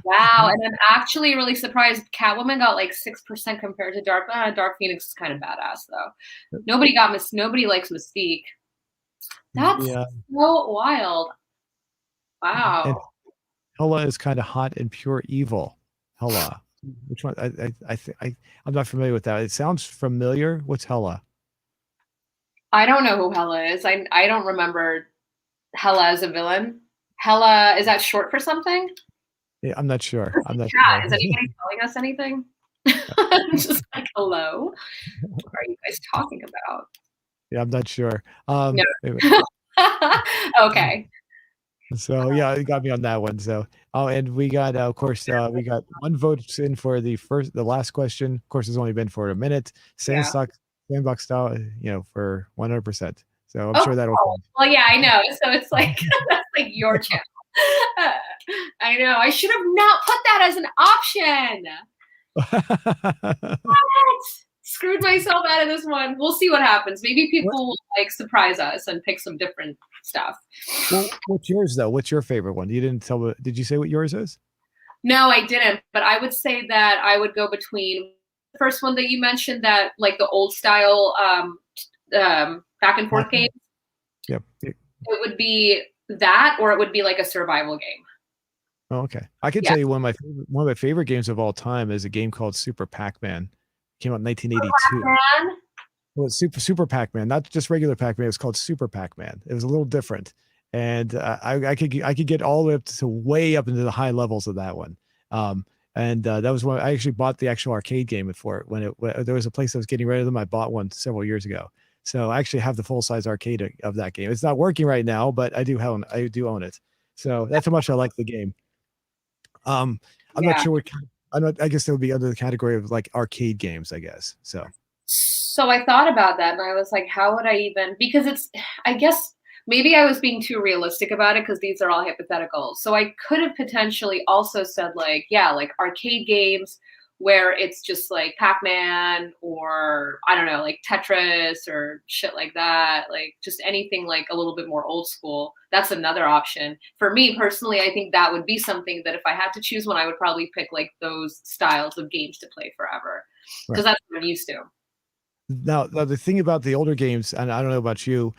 Wow, and I'm actually really surprised Catwoman got like 6% compared to Dark. Dark Phoenix is kind of badass though. Nobody likes Mystique. That's Yeah. so wild. Wow. And Hela is kind of hot and pure evil. Hela. Which one? I'm not familiar with that. It sounds familiar. What's Hela? I don't know who Hela is. I don't remember Hela as a villain. Hela, is that short for something? Yeah, I'm not sure. I'm not Chat. sure. Is anybody telling us anything? Just like, hello? What are you guys talking about? Yeah, I'm not sure. No. Anyway. Okay. So yeah, it got me on that one. So and we got of course we got one vote in for the last question. Of course, it's only been for a minute. Sandbox style, for 100%. So I'm sure that'll. Well, yeah, I know. So it's like that's like your channel. I know. I should have not put that as an option. What? Screwed myself out of this one. We'll see what happens. Maybe people will like surprise us and pick some different stuff. Well, what's yours though? What's your favorite one? You didn't tell me. Did you say what yours is? No, I didn't. But I would say that I would go between the first one that you mentioned, that like the old style back and forth game. Yep. It would be that, or it would be like a survival game. Oh, okay. I can tell you one of my favorite games of all time is a game called Super Pac-Man. It came out in 1982. Pac-Man? Well, it's Super Pac-Man, not just regular Pac-Man. It was called Super Pac-Man. It was a little different, and I could get all the way up to way up into the high levels of that one. And that was one I actually bought the actual arcade game for it when there was a place that was getting rid of them. I bought one several years ago, so I actually have the full size arcade of that game. It's not working right now, but I do own it. So that's how much I like the game. I'm not sure what. I guess that would be under the category of like arcade games, I guess. So I thought about that and I was like, how would I even, because I guess maybe I was being too realistic about it because these are all hypothetical. So I could have potentially also said like, yeah, like arcade games where it's just like Pac-Man or I don't know, like Tetris or shit like that. Like just anything like a little bit more old school. That's another option. For me personally, I think that would be something that if I had to choose one, I would probably pick like those styles of games to play forever. Because that's what I'm used to. Now, the thing about the older games, and I don't know about you,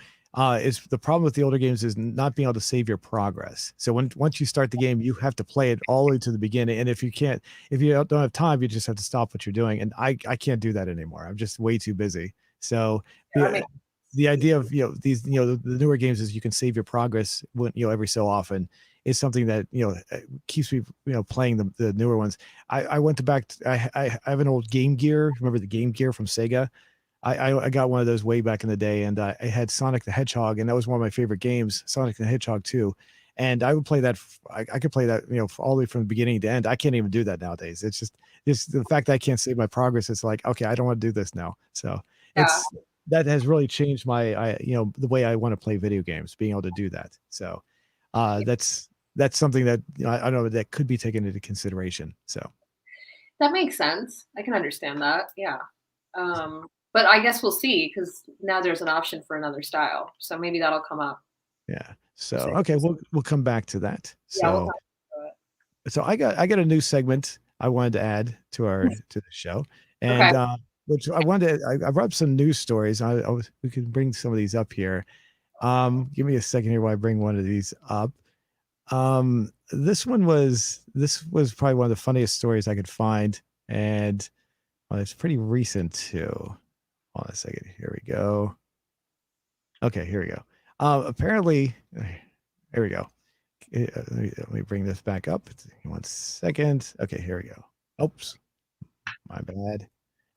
is the problem with the older games is not being able to save your progress. So once you start the game, you have to play it all the way to the beginning. And if you don't have time, you just have to stop what you're doing. And I can't do that anymore. I'm just way too busy. So the idea of these the newer games is you can save your progress every so often is something that keeps me playing the newer ones. I went back. I have an old Game Gear. Remember the Game Gear from Sega? I got one of those way back in the day, and I had Sonic the Hedgehog, and that was one of my favorite games, Sonic the Hedgehog 2. And I would play that. I could play that, all the way from the beginning to end. I can't even do that nowadays. It's just the fact that I can't save my progress. It's like, okay, I don't want to do this now. So that has really changed my, the way I want to play video games, being able to do that. So that's that's something that I don't know that could be taken into consideration. So That makes sense. I can understand that. Yeah. But I guess we'll see because now there's an option for another style. So maybe that'll come up. yeah. We'll So see. okay, we'll come back to that. Yeah, we'll So talk about I got a new segment I wanted to add to the show, it. Okay. and which I brought up some news stories. We could bring some of these up here. Give me a second here while I bring one of these up. This was probably one of the funniest stories I could find, and well, it's pretty recent too. Hold on a second. Here we go. Okay, here we go. Apparently, here we go. Let me bring this back up. 1 second. Okay, here we go. Oops, my bad.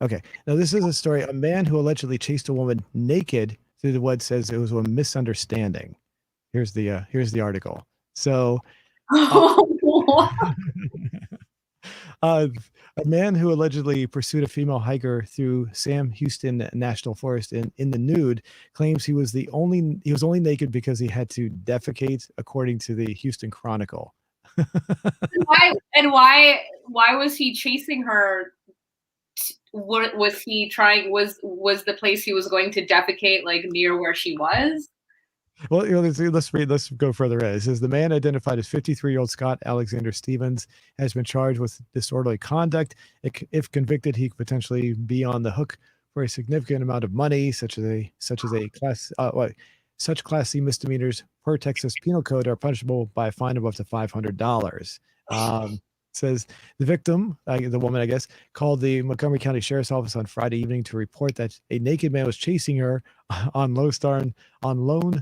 Okay, now this is a story. A man who allegedly chased a woman naked through the woods says it was a misunderstanding. Here's the article. So, uh, uh, a man who allegedly pursued a female hiker through Sam Houston National Forest in the nude claims he was only naked because he had to defecate, according to the Houston Chronicle. Why was he chasing her? What was he trying? Was the place he was going to defecate like near where she was? Well, let's read. Let's go further. It says the man, identified as 53-year-old Scott Alexander Stevens, has been charged with disorderly conduct. If convicted, he could potentially be on the hook for a significant amount of money, such as a class. Such Class C misdemeanors per Texas Penal Code are punishable by a fine of up to $500. Says the victim, the woman, I guess, called the Montgomery County Sheriff's Office on Friday evening to report that a naked man was chasing her on Lone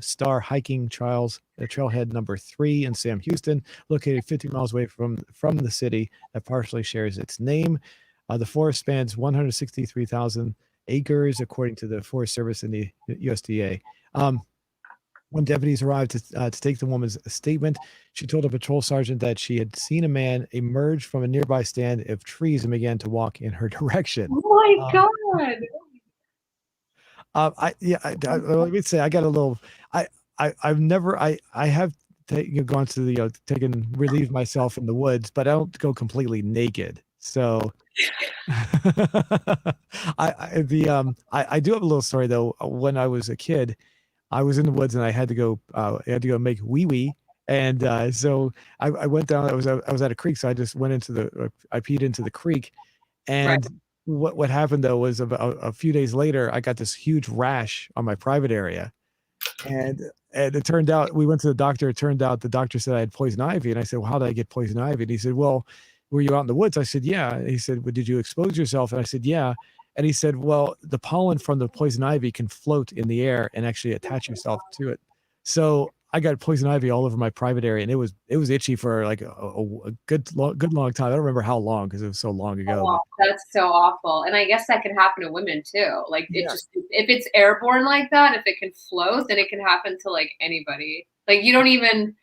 Star hiking trailhead number 3 in Sam Houston, located 50 miles away from the city that partially shares its name. The forest spans 163,000 acres, according to the Forest Service and the USDA. When deputies arrived to take the woman's statement, she told a patrol sergeant that she had seen a man emerge from a nearby stand of trees and began to walk in her direction. Oh my Uh, god! let me say I got a little. I've never I have gone to the taken relieve myself in the woods, but I don't go completely naked. So I do have a little story though. When I was a kid, I was in the woods and I had to go make wee wee. And so I went down. I was at a creek, so I just went I peed into the creek. Right. And what happened though was about a few days later, I got this huge rash on my private area, and it turned out we went to the doctor. It turned out the doctor said I had poison ivy, and I said, "Well, how did I get poison ivy?" And he said, "Well, were you out in the woods?" I said, "Yeah." And he said, "Well, did you expose yourself?" And I said, "Yeah." And he said, "Well, the pollen from the poison ivy can float in the air and actually attach yourself to it." So I got poison ivy all over my private area, and it was itchy for like a good long time. I don't remember how long because it was so long ago. Oh, But that's so awful. And I guess that can happen to women too. Like it yeah, just if it's airborne like that, if it can float, then it can happen to like anybody. Like you don't even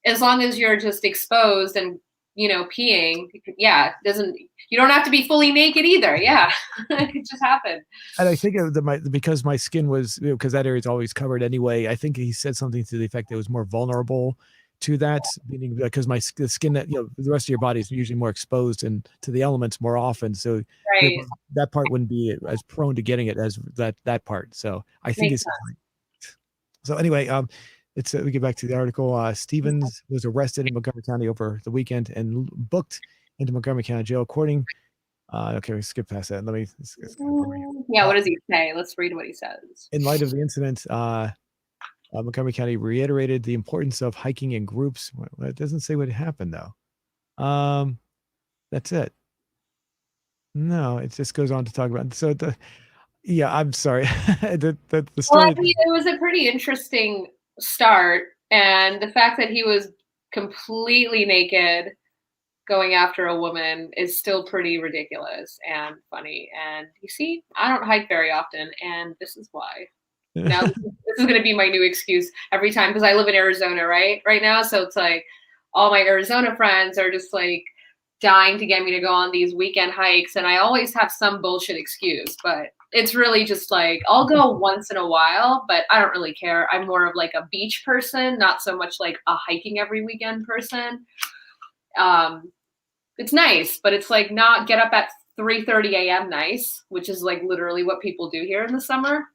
as long as you're just exposed and peeing, yeah, doesn't you don't have to be fully naked either. Yeah. It could just happen. and I think because my skin was because that area is always covered anyway. I think he said something to the effect that it was more vulnerable to that, meaning because the skin that the rest of your body is usually more exposed and to the elements more often, so Right. that part wouldn't be as prone to getting it as that part. So I think Makes it's so anyway. We get back to the article. sense. Stevens was arrested in Montgomery County over the weekend and booked into Montgomery County Jail, according. Okay, we skip past that. It's gonna bring it. Yeah, what does he say? Let's read what he says. In light of the incident, Montgomery County reiterated the importance of hiking in groups. Well, it doesn't say what happened though. That's it. No, it just goes on to talk about. So yeah, I'm sorry. The Well, I story. mean, it was a pretty interesting start, and the fact that he was completely naked going after a woman is still pretty ridiculous and funny. And you see, I don't hike very often, and this is why. Now this is going to be my new excuse every time because I live in Arizona, right now. So it's like all my Arizona friends are just like dying to get me to go on these weekend hikes, and I always have some bullshit excuse. But It's really just like I'll go once in a while, but I don't really care. I'm more of like a beach person, not so much like a hiking every weekend person. Um, it's nice, but it's like not get up at 3:30 a.m. nice, which is like literally what people do here in the summer.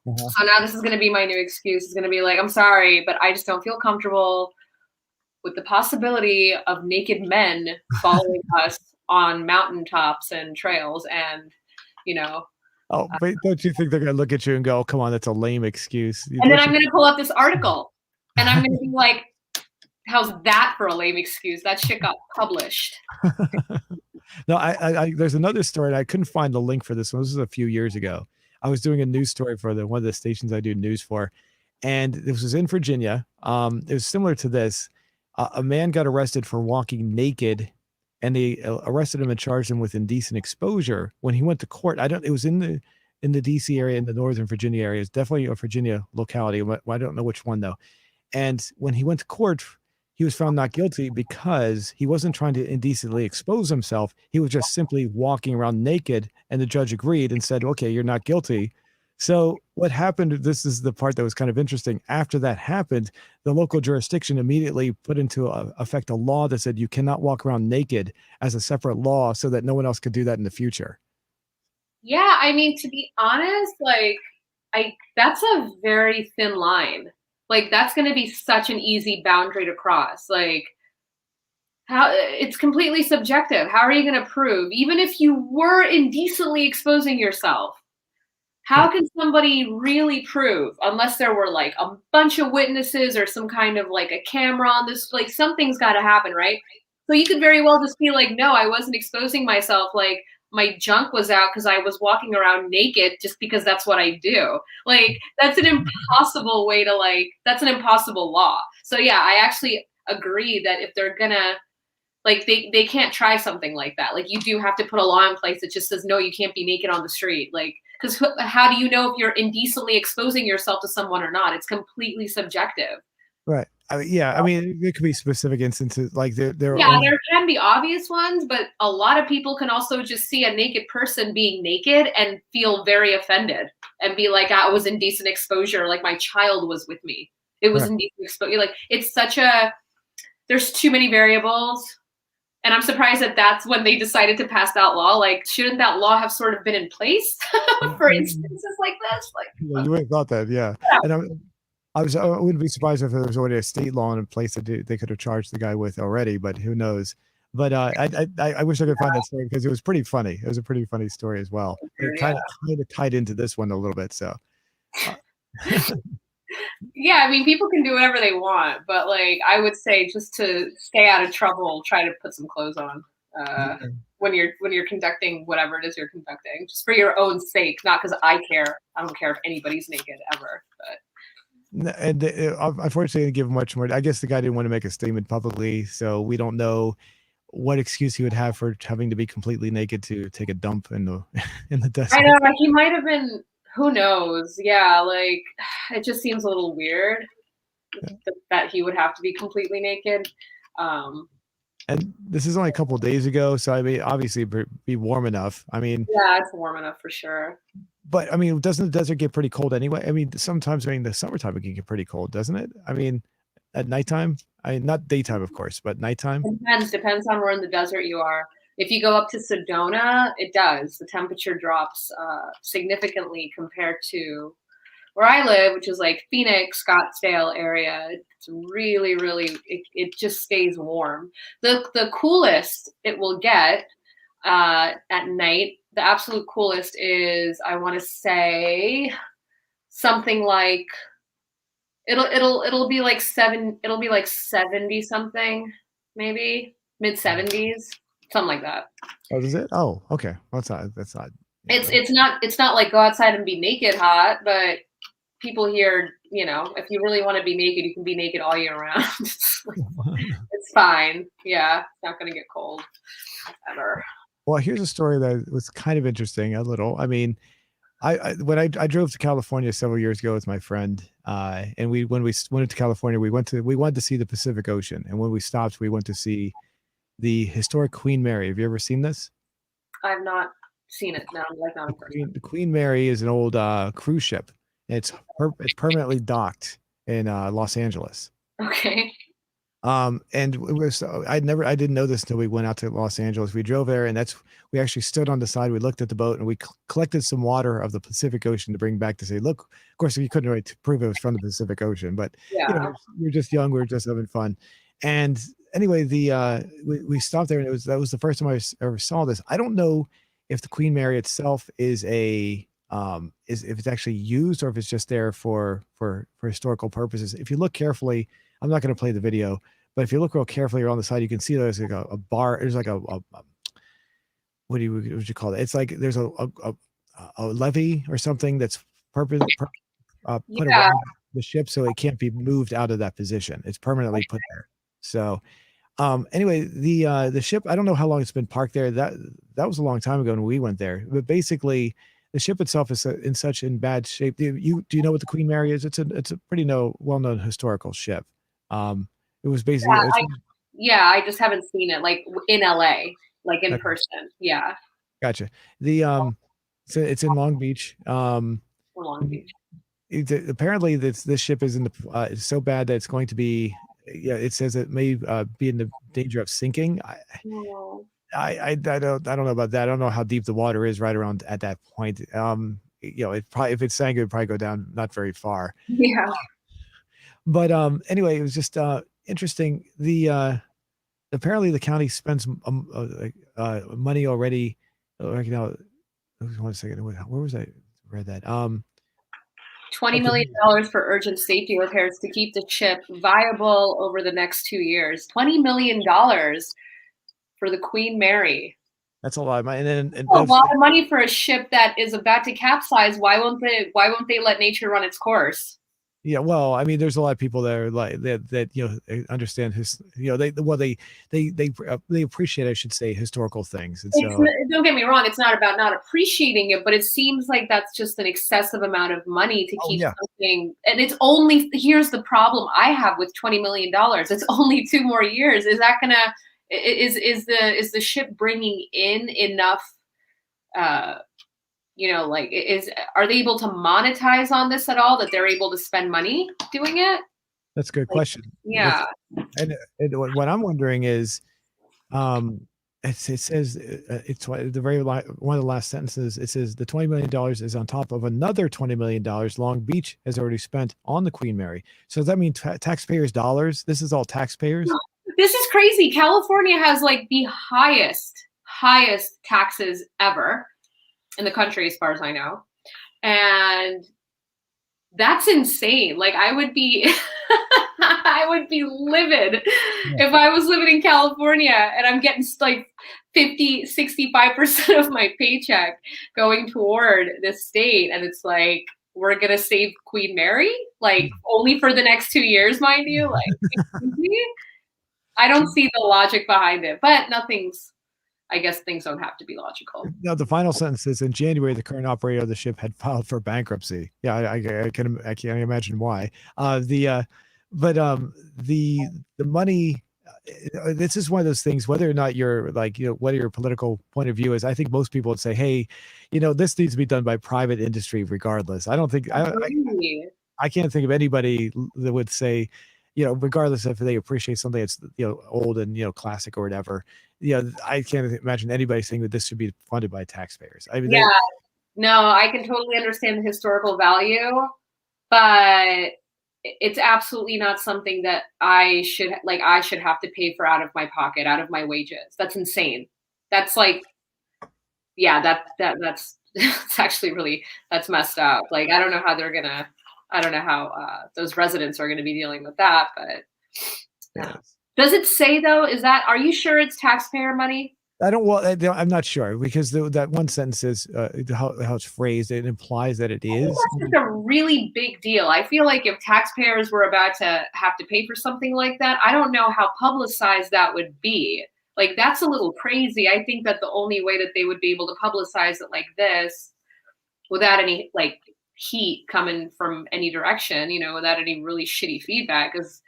Uh-huh. So now this is going to be my new excuse. It's going to be like, I'm sorry, but I just don't feel comfortable with the possibility of naked men following us on mountaintops and trails. And, you know, Oh, but don't you think they're gonna look at you and go, "Oh, come on, that's a lame excuse." and then Don't I'm you? going to pull up this article and I'm going to be like, how's that for a lame excuse? That shit got published. No, there's another story, and I couldn't find the link for this one. This was a few years ago. I was doing a news story for one of the stations I do news for, and this was in Virginia. It was similar to this. A man got arrested for walking naked, and they arrested him and charged him with indecent exposure. When he went to court, I don't. It was in the D.C. area, in the Northern Virginia area. It's definitely a Virginia locality. I don't know which one though. And when he went to court, he was found not guilty because he wasn't trying to indecently expose himself. He was just simply walking around naked, and the judge agreed and said, "Okay, you're not guilty." So what happened? This is the part that was kind of interesting. After that happened, the local jurisdiction immediately put into effect a law that said you cannot walk around naked as a separate law, so that no one else could do that in the future. Yeah, I mean, to be honest, like, that's a very thin line. Like, that's going to be such an easy boundary to cross. Like, how it's completely subjective. How are you going to prove, even if you were indecently exposing yourself? How Right. can somebody really prove, unless there were like a bunch of witnesses or some kind of like a camera on this, like something's got to happen, right? So you could very well just be like, no, I wasn't exposing myself. Like my junk was out because I was walking around naked just because that's what I do. Like that's an impossible way to like, that's an impossible law. So yeah, I actually agree that if they're gonna like they can't try something like that. Like you do have to put a law in place that just says no, you can't be naked on the street. Like because how do you know if you're indecently exposing yourself to someone or not? It's completely subjective. Right. I mean, yeah. I mean, there could be specific instances like there are Yeah, only there can be obvious ones, but a lot of people can also just see a naked person being naked and feel very offended and be like, "I was indecent exposure. Like my child was with me. It was right. indecent exposure." Like it's such a there's too many variables. And I'm surprised that that's when they decided to pass that law. Like, shouldn't that law have sort of been in place for instances like this? Yeah, Like, you would have thought that, yeah. yeah, And I wouldn't be surprised if there was already a state law in place that they could have charged the guy with already, but who knows? But I wish I could find that story because it was pretty funny. It was a pretty funny story as well. It yeah. kind of tied into this one a little bit. So, uh, Yeah, I mean, people can do whatever they want, but like, I would say just to stay out of trouble, try to put some clothes on yeah. when you're conducting whatever it is you're conducting, just for your own sake, not because I care. I don't care if anybody's naked ever. But And unfortunately, they didn't give much more. I guess the guy didn't want to make a statement publicly, so we don't know what excuse he would have for having to be completely naked to take a dump in the in the I desert. know like, he might have been. Who knows? Yeah, like it just seems a little weird that he would have to be completely naked. Um, And this is only a couple of days ago, so I mean, obviously, be warm enough. I mean, yeah, it's warm enough for sure. but I mean, doesn't the desert get pretty cold anyway? I mean, sometimes during the summertime it can get pretty cold, doesn't it? I mean, at nighttime, not daytime, of course, but nighttime. It depends on where in the desert you are. If you go up to Sedona, it does. The temperature drops significantly compared to where I live, which is like Phoenix, Scottsdale area. It's really, really, it just stays warm. The coolest it will get at night, the absolute coolest is, I want to say, something like it'll be like it'll be like 70 something, maybe mid 70s, something like that. Oh, does it? Oh, okay. Well, that's not. Yeah, but It's not like go outside and be naked hot, but people here, if you really want to be naked, you can be naked all year round. It's fine. Yeah, it's not gonna get cold ever. well, here's a story that was kind of interesting. A little. I mean, when I drove to California several years ago with my friend, and when we went to California, we wanted to see the Pacific Ocean, and when we stopped, we went to see the historic Queen Mary. Have you ever seen this? I'm not. seen it, not like not in person. The Queen Mary is an old cruise ship. It's permanently docked in Los Angeles. Okay. And it was I didn't know this until we went out to Los Angeles. We drove there, and we actually stood on the side. We looked at the boat, and we collected some water of the Pacific Ocean to bring back to say, look. Of course, you couldn't really prove it was from the Pacific Ocean, but Yeah. we were just young. We were just having fun. And anyway, we stopped there, and that was the first time I ever saw this. I don't know if the Queen Mary itself is is if it's actually used or if it's just there for historical purposes. If you look carefully, I'm not going to play the video, but if you look real carefully around the side, you can see there's like a bar. There's like a what would you call it? It's like there's a levee or something that's put Yeah. around the ship so it can't be moved out of that position. It's permanently put there. So anyway, the ship, I don't know how long it's been parked there. That was a long time ago when we went there. But basically, the ship itself is in bad shape. Do you know what the Queen Mary is? It's a pretty well-known historical ship. It was basically Yeah, I just haven't seen it like in LA, like in okay, person. Yeah. gotcha. So it's in Long Beach. Or Long Beach. Apparently this ship is it's so bad that it's going to be, yeah, it says it may be in the danger of sinking. Oh. I don't know about that. I don't know how deep the water is right around at that point. It probably, if it sank, it would probably go down not very far. Yeah. But anyway, it was just interesting. The apparently the county spends money already. Like, one second, where was I read that? $20 Okay, million for urgent safety repairs to keep the ship viable over the next 2 years. $20 million for the Queen Mary. that's a lot of money. And A that's lot of money for a ship that is about to capsize. Why won't they let nature run its course? yeah. Well, I mean, there's a lot of people that are like that understand they appreciate, I should say, historical things, and so Don't get me wrong, it's not about not appreciating it, but it seems like that's just an excessive amount of money to oh keep yeah. something. And it's only, here's the problem I have with $20 million. It's only 2 more years. Is that gonna, is the ship bringing in enough, are they able to monetize on this at all, that they're able to spend money doing it? That's a good Like, question. yeah. And what I'm wondering is, it says the one of the last sentences. It says the $20 million is on top of another $20 million Long Beach has already spent on the Queen Mary. So does that mean taxpayers' dollars? This is all taxpayers. This is crazy. California has like the highest taxes ever in the country, as far as I know. And that's insane. Like I would be I would be livid if I was living in California and I'm getting like 65% of my paycheck going toward this state. And it's like, we're going to save Queen Mary, like only for the next 2 years, mind you. Like, I don't see the logic behind it, but I guess things don't have to be logical. Now, the final sentence is in January, the current operator of the ship had filed for bankruptcy. Yeah, I can't imagine why. But the money. This is one of those things. Whether or not you're like, whether your political point of view is, I think most people would say, hey, this needs to be done by private industry, regardless. I don't think I can't think of anybody that would say, regardless if they appreciate something that's old and classic or whatever. I can't imagine anybody saying that this should be funded by taxpayers. I mean, Yeah, no, I can totally understand the historical value, but it's absolutely not something that I should have to pay for out of my pocket, out of my wages. That's insane. That's like, yeah, that's it's actually really, that's messed up. Like, I don't know how those residents are gonna be dealing with that, but yeah. Does it say though, are you sure it's taxpayer money? I'm not sure because that one sentence is how it's phrased. It implies that it is. That's just a really big deal. I feel like if taxpayers were about to have to pay for something like that, I don't know how publicized that would be. Like, that's a little crazy. I think that the only way that they would be able to publicize it like this, without any like heat coming from any direction, without any really shitty feedback, is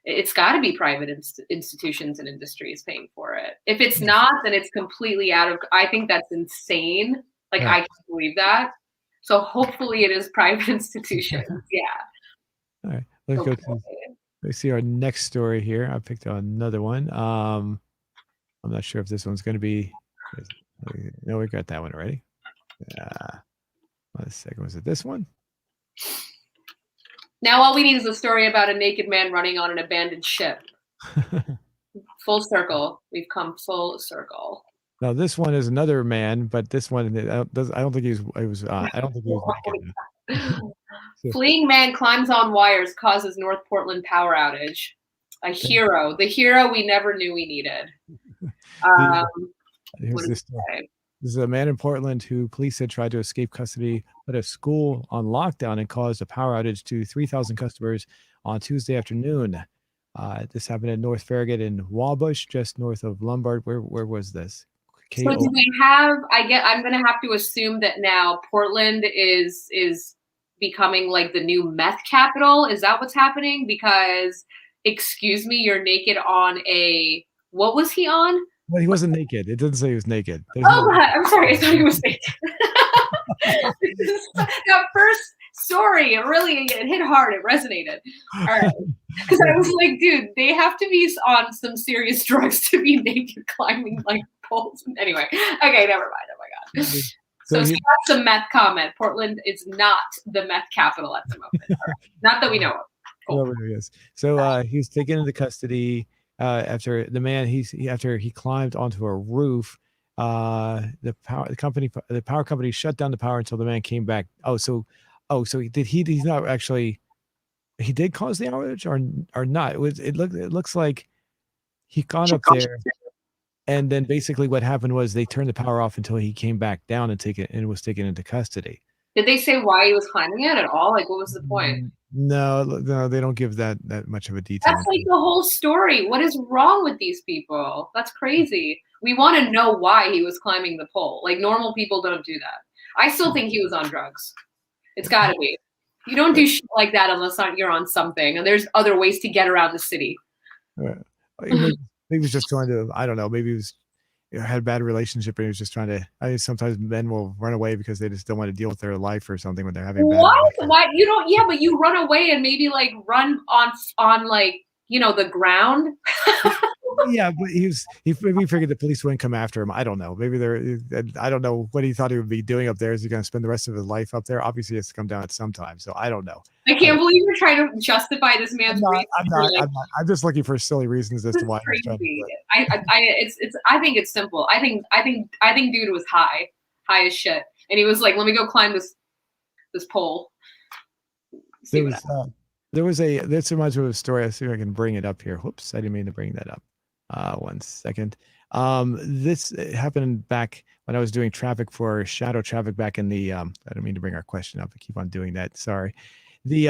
it's got to be private institutions and industries paying for it. If it's not, then it's completely I think that's insane. Like, Right. I can't believe that. So hopefully it is private institutions. Yeah. All right. Let's go to Hopefully. let's see our next story here. I picked another one. I'm not sure if this one's going to be. No, we got that one already. Uh, 1 second. Was it this one? Now all we need is a story about a naked man running on an abandoned ship. Full circle. We've come full circle. Now this one is another man, but this one I don't think he was. It was. I don't think he was naked. So, Fleeing man climbs on wires, causes North Portland power outage. A hero, the hero we never knew we needed. the, What here's does this it story. say? This is a man in Portland who police said tried to escape custody, put a school on lockdown and caused a power outage to 3,000 customers on Tuesday afternoon. This happened at North Farragut in Wabush, just north of Lombard. Where was this? So do we have? I'm going to have to assume that now Portland is becoming like the new meth capital. Is that what's happening? Because, excuse me, you're naked on a. What was he on? Well, he wasn't naked. It doesn't say he was naked. God, I'm sorry. I thought he was naked. That first story, it hit hard. It resonated. All right. Because I was like, dude, they have to be on some serious drugs to be naked climbing like poles. Anyway, okay, never mind. Oh my God. So that's a meth comment. Portland is not the meth capital at the moment. Right. Not that we know of. Cool. So he was taken into custody after after he climbed onto a roof. The power company shut down the power until the man came back. So he's not actually. He did cause the outage or not. It looks like he got up there, and then basically what happened was they turned the power off until he came back down and was taken into custody. Did they say why he was climbing it at all? Like, what was the point? No, they don't give that much of a detail. That's like the whole story. What is wrong with these people? That's crazy. We want to know why he was climbing the pole. Like, normal people don't do that. I still think he was on drugs. It's got to be. You don't do shit like that unless you're on something, and there's other ways to get around the city. Maybe he was just trying to. I don't know. Maybe he was had a bad relationship, and he was just trying to. Sometimes men will run away because they just don't want to deal with their life or something when they're having. What? Why you don't? Yeah, but you run away and maybe like run on like the ground. Yeah, but he maybe figured the police wouldn't come after him. I don't know. Maybe I don't know what he thought he would be doing up there. Is he going to spend the rest of his life up there? Obviously, he has to come down at some time. So I don't know. I can't believe you're trying to justify this man's. I'm not. I'm just looking for silly reasons as to why he's trying to do it. I think it's simple. I think dude was high as shit, and he was like, "Let me go climb this pole." This reminds me of a story. I'll see if I can bring it up here. Whoops, I didn't mean to bring that up. 1 second. This happened back when I was doing traffic for shadow traffic back in the I don't mean to bring our question up. I keep on doing that. Sorry. The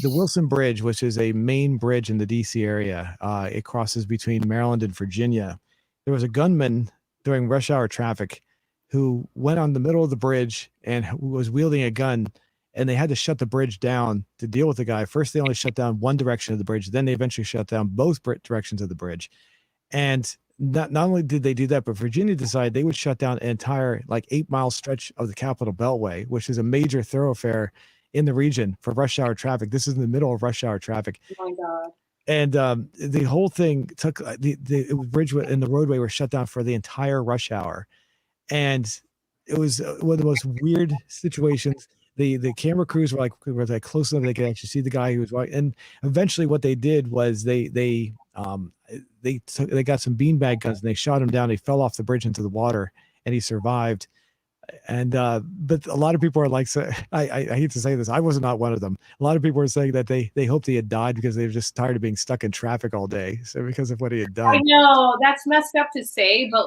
Wilson Bridge, which is a main bridge in the DC area, it crosses between Maryland and Virginia. There was a gunman during rush hour traffic who went on the middle of the bridge and was wielding a gun, and they had to shut the bridge down to deal with the guy. First, they only shut down one direction of the bridge. Then they eventually shut down both directions of the bridge. And not only did they do that, but Virginia decided they would shut down an entire 8-mile stretch of the Capitol Beltway, which is a major thoroughfare in the region for rush hour traffic. This is in the middle of rush hour traffic. Oh my God. And the whole thing took the bridge and the roadway were shut down for the entire rush hour. And it was one of the most weird situations. The camera crews were like close enough they could actually see the guy who was right. And eventually what they did was they got some beanbag guns and they shot him down. He fell off the bridge into the water and he survived. And but a lot of people are like, I hate to say this, I was not one of them. A lot of people are saying that they hoped he had died because they were just tired of being stuck in traffic all day. So because of what he had done. I know that's messed up to say, but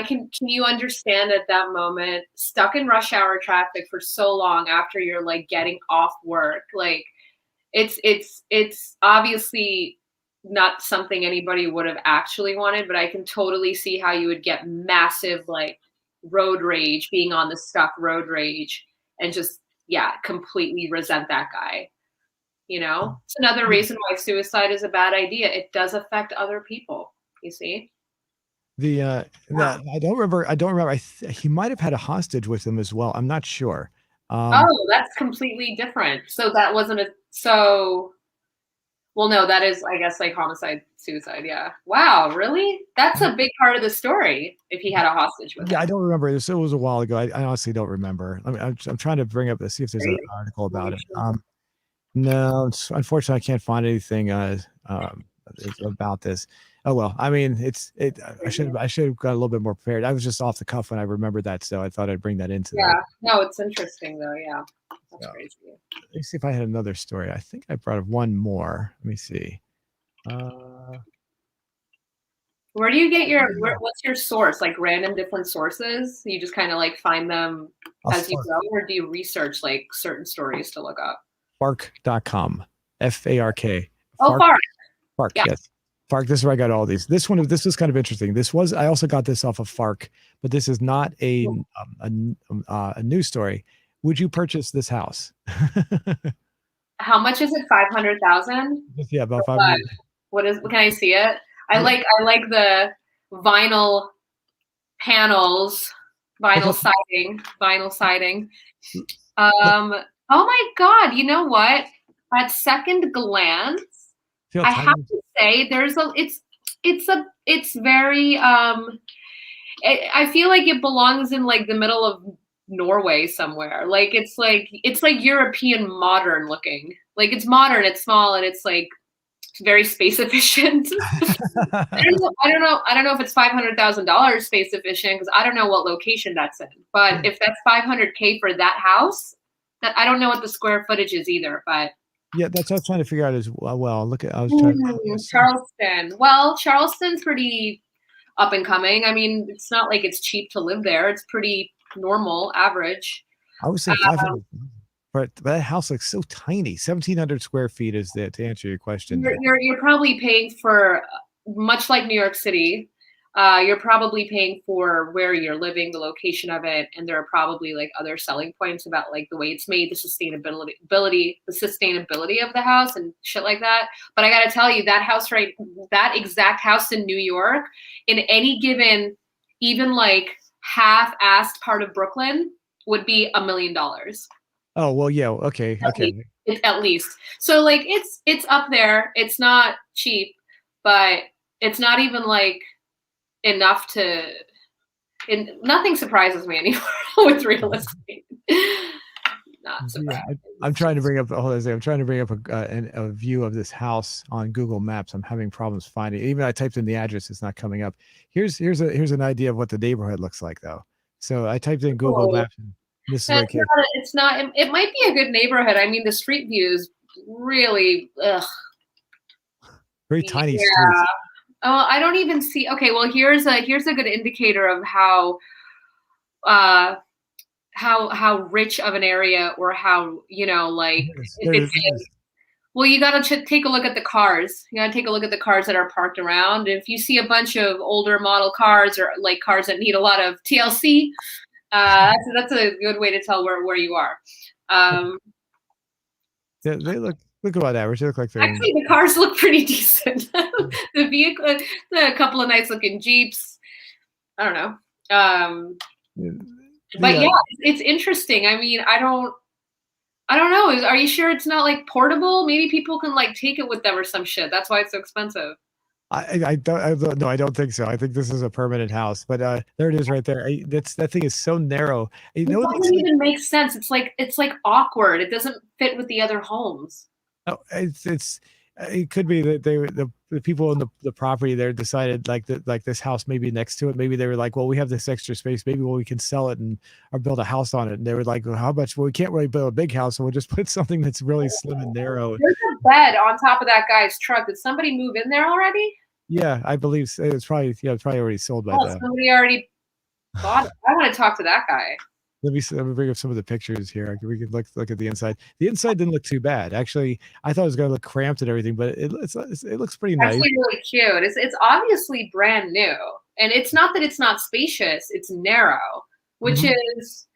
can you understand at that moment, stuck in rush hour traffic for so long after you're getting off work, it's obviously not something anybody would have actually wanted, but I can totally see how you would get massive road rage, being on the stuck road rage, and just completely resent that guy. It's another reason why suicide is a bad idea. It does affect other people, you see. Wow. I don't remember. I don't remember. He might have had a hostage with him as well. I'm not sure. Um, Oh, that's completely different. So that wasn't a so well, no, that is, I guess, like homicide, suicide. Yeah. Wow, really? That's a big part of the story if he had a hostage with yeah, I him. don't remember. It was a while ago. I honestly don't remember. I'm trying to bring up see if there's an Right? article Are about you it. sure? No, unfortunately, I can't find anything about this. Oh well, I mean, I should have got a little bit more prepared. I was just off the cuff when I remembered that, so I thought I'd bring that into the. Yeah. No, it's interesting though. Yeah. That's So, crazy. let me see if I had another story. I think I brought up one more. Let me see. Uh, Where do you get oh, where, yeah, what's your source? Like random different sources? You just kind of like find them a as you Fark, go, or do you research like certain stories to look up? Fark.com, Fark, Oh, Fark, far. Fark. Yeah. Yes, Fark. This is where I got all these. This was kind of interesting. I also got this off of Fark, but this is not a news story. Would you purchase this house? How much is it? 500,000? Yeah, about five What? hundred. What is? Can I see it? Yeah, I like the vinyl panels, look up. vinyl siding. Look, Oh my God! You know what? At second glance, see how I have tiny. to say it's very I feel like it belongs in like the middle of Norway somewhere. Like it's like European modern looking. Like it's modern, it's small, and it's like very space efficient. I don't know if it's $500,000 space efficient because I don't know what location that's in. But if that's 500K for that house, that I don't know what the square footage is either. But Yeah, that's what I was trying to figure out as well. Well, look at I was trying. Charleston. Well, Charleston's pretty up and coming. I mean, it's not like it's cheap to live there. It's pretty normal, average. I would say 500. But that house looks so tiny. 1,700 square feet is the to answer your question there. You're probably paying for much like New York City. You're probably paying for where you're living, the location of it, and there are probably like other selling points about like the way it's made, the sustainability of the house and shit like that. But I gotta tell you, that exact house in New York, in any given, even like half-assed part of Brooklyn, would be $1 million. Oh, well, yeah, okay, At least. okay. At least. So like it's up there. It's not cheap, but it's not even like enough to and nothing surprises me anymore with real estate. Not Yeah, surprised. I'm It's trying to just bring up. Hold on a second. I'm trying to bring up a view of this house on Google Maps. I'm having problems finding it. Even I typed in the address, it's not coming up. Here's an idea of what the neighborhood looks like, though. So I typed in Google cool. Maps, and this is It's like it. not it's not it might be a good neighborhood. I mean the street view is really ugh. Very tiny Yeah. streets. Oh, I don't even see. Okay, well here's a good indicator of uh how rich of an area or how like if There it it's is. There it is. well you got to take a look at the cars. You got to take a look at the cars that are parked around. If you see a bunch of older model cars or like cars that need a lot of TLC, that's a good way to tell where you are. um They look about average. They look like they're in. Actually the cars look pretty decent. The vehicle, a couple of nice looking Jeeps. I don't know. But The yeah, it's interesting. I mean, I don't know. Are you sure it's not like portable? Maybe people can like take it with them or some shit. That's why it's so expensive. I don't no, I don't think so. I think this is a permanent house. But there it is right there. That thing is so narrow. You It know what looks doesn't like? even make sense. It's like awkward. It doesn't fit with the other homes. Oh, it could be that the people in the property there decided like this house maybe next to it. Maybe they were like, well, we have this extra space. Maybe we can sell it and or build a house on it. And they were like, well, how much? Well, we can't really build a big house, so we'll just put something that's really slim and narrow. There's a bed on top of that guy's truck. Did somebody move in there already? Yeah, I believe so. It's probably already sold by Oh, the. somebody already bought it. I want to talk to that guy. Let me bring up some of the pictures here. We can look at the inside. The inside didn't look too bad. Actually, I thought it was going to look cramped and everything, but it looks pretty nice. Actually, really cute. It's obviously brand new, and it's not that it's not spacious. It's narrow, which Mhm. is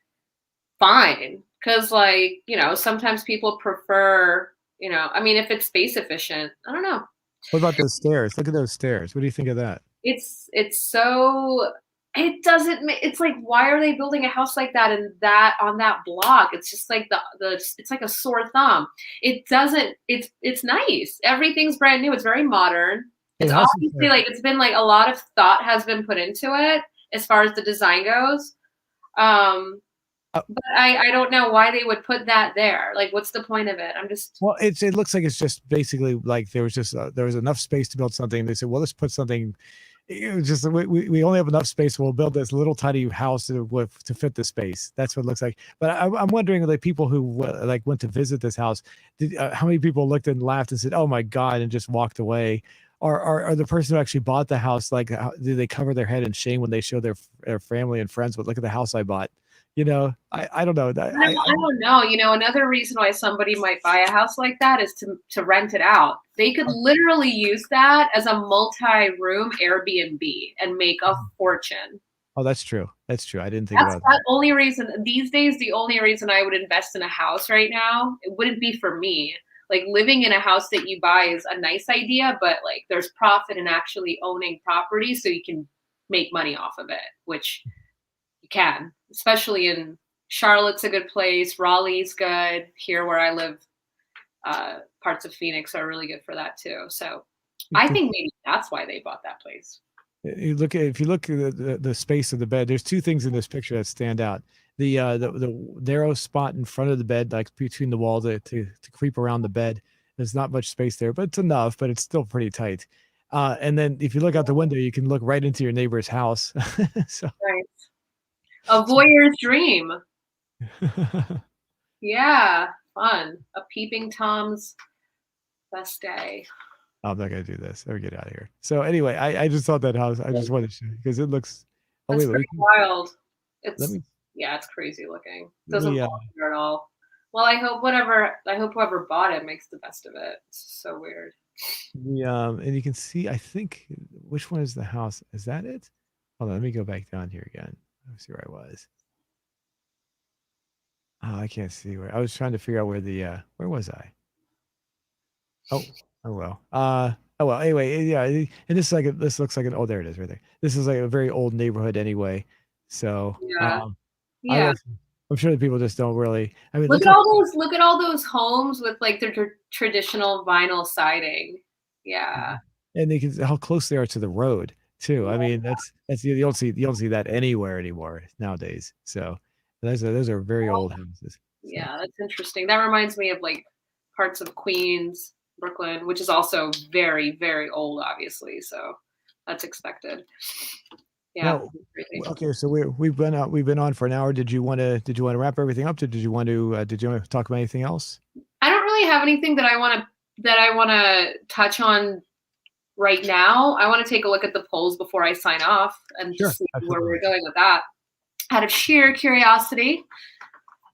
fine because, like, sometimes people prefer. I mean, if it's space efficient, I don't know. What about those stairs? Look at those stairs. What do you think of that? it's so it doesn't make it's like why are they building a house like that and that on that block? It's just like the it's like a sore thumb. It doesn't it's nice. Everything's brand new. It's very modern. Hey, It's how's obviously like it's been like a lot of thought has been put into it as far as the design goes. Um uh, but I don't know why they would put that there. Like what's the point of it? I'm just well, it looks like it's just basically like there was enough space to build something. They said, well, let's put something. It was just we only have enough space. We'll build this little tiny house to fit the space. That's what it looks like. But I'm wondering, like people who like went to visit this house, how many people looked and laughed and said, "Oh my God," and just walked away, or the person who actually bought the house, like do they cover their head in shame when they show their family and friends, but look at the house I bought. I don't know. no, I don't know. You know, another reason why somebody might buy a house like that is to rent it out. They could literally use that as a multi-room Airbnb and make a fortune. Oh, that's true. That's true. I didn't think That's about the only reason these days, the only reason I would invest in a house right now, it wouldn't be for me. Like living in a house that you buy is a nice idea, but like there's profit in actually owning property so you can make money off of it, which you can, especially in Charlotte's a good place. Raleigh's good. Here where I live, parts of Phoenix are really good for that too. So I that. think maybe that's why they bought that place. If you look at the space of the bed, there's two things in this picture that stand out. The narrow spot in front of the bed, like between the wall to creep around the bed. There's not much space there, but it's enough, but it's still pretty tight. And then if you look out the window, you can look right into your neighbor's house. So, Right. A voyeur's dream. Yeah, fun. A peeping Tom's best day. I'm not gonna do this. Let me get out of here. So anyway, I just thought that house. I just wanted to because it looks. Oh That's wait, pretty wild. let It's me yeah, it's crazy looking. let Doesn't me belong here at all. Well, I hope whoever bought it makes the best of it. It's so weird. and you can see. I think which one is the house? Is that it? Hold on, let me go back down here again. Let me see where I was. Oh, I can't see where I was trying to figure out where was I? Oh, oh well. Oh well. Anyway, yeah. And this looks like an oh there it is right there. This is like a very old neighborhood anyway. So Yeah. I Yeah. don't. I'm sure that people just don't really. I mean, look how Look at all those homes with like their traditional vinyl siding. Yeah. and they can how close they are to the road too. I mean, that's you don't see that anywhere anymore nowadays. So those are very old houses. So Yeah, that's interesting. That reminds me of like parts of Queens, Brooklyn, which is also very, very old, obviously. So that's expected. Yeah. now, Crazy. okay, so we've been on for an hour. Did you want to wrap everything up? Did you want to talk about anything else? I don't really have anything that I want to touch on right now. I want to take a look at the polls before I sign off and Sure, just see where absolutely. we're going with that. Out of sheer curiosity,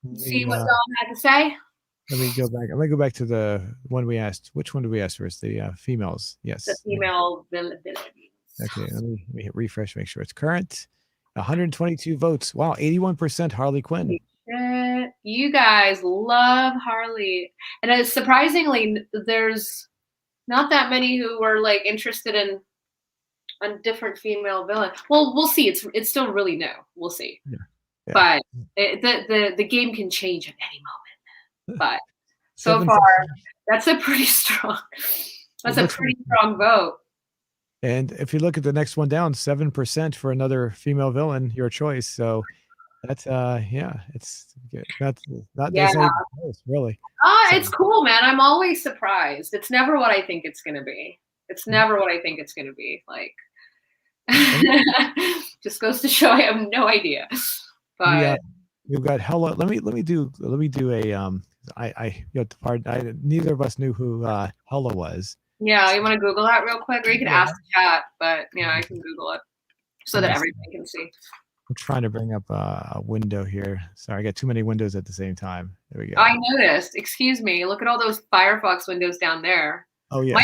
Let see me, what Don had to say. let me go back. I'm gonna go back to the one we asked. Which one did we ask first? The females. The Yes. female villains. Okay. Let me hit refresh. Make sure it's current. 122 votes. Wow. 81% Harley Quinn. Shit. You guys love Harley, and it's surprisingly there's not that many who were like interested in a different female villain. Well, we'll see. It's still really new. We'll see, Yeah. Yeah. but the game can change at any moment. But so Seven. far, that's a pretty strong. That's It a looks like, pretty strong vote. and if you look at the next one down, 7% for another female villain, your choice. So that's yeah, it's good. Yeah. That's not even close, really. Ah, So it's cool, man. I'm always surprised. It's never what I think it's gonna be. It's never what I think it's gonna be. Like, and just goes to show I have no idea. we But we've got Hella. Let me do a I you know, pardon, neither of us knew who Hella was. yeah, So, you want to Google that real quick, or you can yeah, ask the chat. But yeah, I can Google it so let that me everybody can see. I'm trying to bring up a window here. Sorry, I got too many windows at the same time. There we go. I noticed. Excuse me. Look at all those Firefox windows down there. Oh yeah.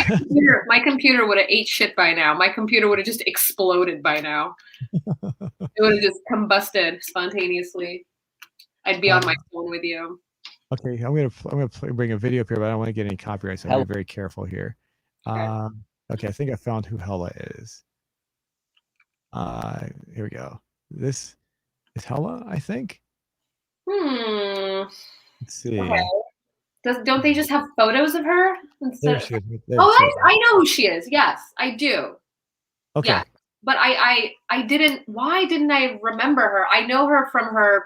My computer would have ate shit by now. My computer would have just exploded by now. It would have just combusted spontaneously. I'd be on my phone with you. Okay, bring a video up here, but I don't want to get any copyright, so I'm gonna be very careful here. Okay. Okay, I think I found who Hella is. Here we go. This is Hella, I think. Hmm. Let's Okay. see. Don't they just have photos of her instead There of? she is. There Oh, she is. I know who she is. Yes, I do. Okay. Yes, but I didn't. Why didn't I remember her? I know her from her.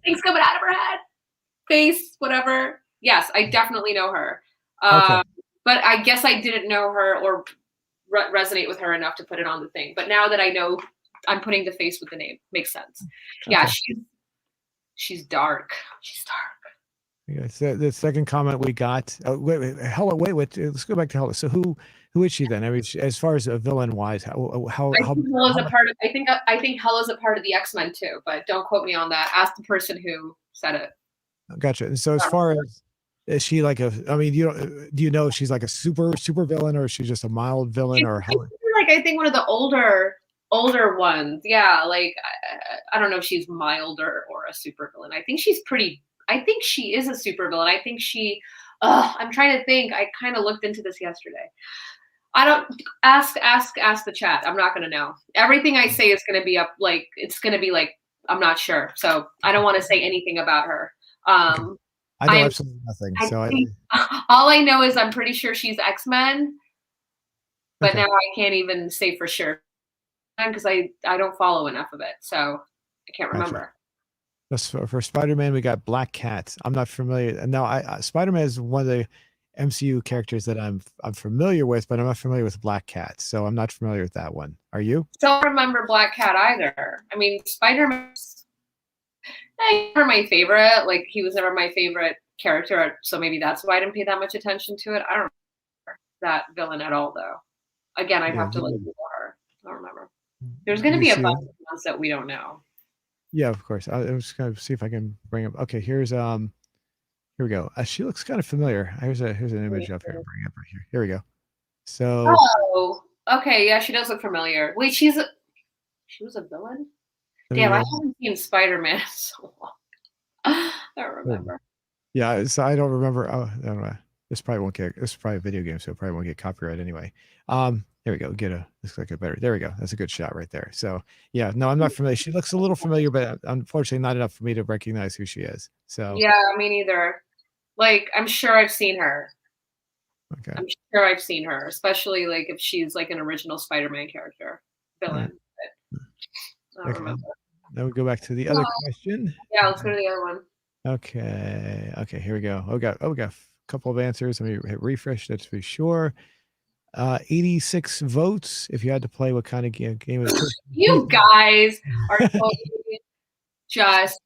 Things coming out of her head, face, whatever. Yes, I definitely know her. Okay. But I guess I didn't know her or resonate with her enough to put it on the thing. But now that I know, I'm putting the face with the name. Makes sense. Yeah, Okay. she's dark. She's dark. Yeah, so the second comment we got. Oh, wait. Hella. Wait. Let's go back to Hella. So who is she then? I mean, as far as a villain wise, I think Hella's how a much? part of. I think Hella's a part of the X-Men too. But don't quote me on that. Ask the person who said it. Gotcha. And so as far as is she like a? I mean, do you know if she's like a super villain or is she just a mild villain She's or how? like I think one of the older ones. Yeah, like I don't know if she's milder or a supervillain. I think she's pretty. I think she is a supervillain. I think she. I'm trying to think. I kind of looked into this yesterday. I don't ask the chat. I'm not gonna know. Everything I say is gonna be up like it's gonna be like I'm not sure. So I don't want to say anything about her. Okay. Um, I know I'm absolutely nothing. I So think all I know is I'm pretty sure she's X-Men, but okay. now I can't even say for sure because I don't follow enough of it, so I can't Gotcha. remember. Just for Spider-Man, we got Black Cat. I'm not familiar. And now Spider-Man is one of the MCU characters that I'm familiar with, but I'm not familiar with Black Cat. So I'm not familiar with that one. Are you? Don't remember Black Cat either. I mean, Spider-Man's never my favorite. Like he was never my favorite character, so maybe that's why I didn't pay that much attention to it. I don't remember that villain at all, though. Again, I'd Yeah. have to like Google her. I don't remember. There's going to You be a see bunch them? of ones that we don't know. Yeah, of course. I'm just gonna see if I can bring up. Okay, here we go. She looks kind of familiar. Here's an image up here. I'm bringing up right here. Here we go. So Oh, okay. Yeah, she does look familiar. Wait, she was a villain? let Damn, me. I haven't seen Spider-Man in so long. I don't Oh, remember. yeah, so I don't remember. Oh, I don't know. This probably won't get. This is probably a video game, so it probably won't get copyright anyway. There we go. Looks like a better. There we go. That's a good shot right there. So yeah, no, I'm not familiar. She looks a little familiar, but unfortunately, not enough for me to recognize who she is. So Yeah, me neither. Like, I'm sure I've seen her. okay, I'm sure I've seen her, especially like if she's like an original Spider-Man character, all right, villain. But I don't okay. remember. Now we go back to the other Oh, question. yeah, let's go to the other one. Okay, here we go. We got a couple of answers. Let me hit refresh. That's to be sure. 86 votes. If you had to play, what kind of game of person? You guys are totally just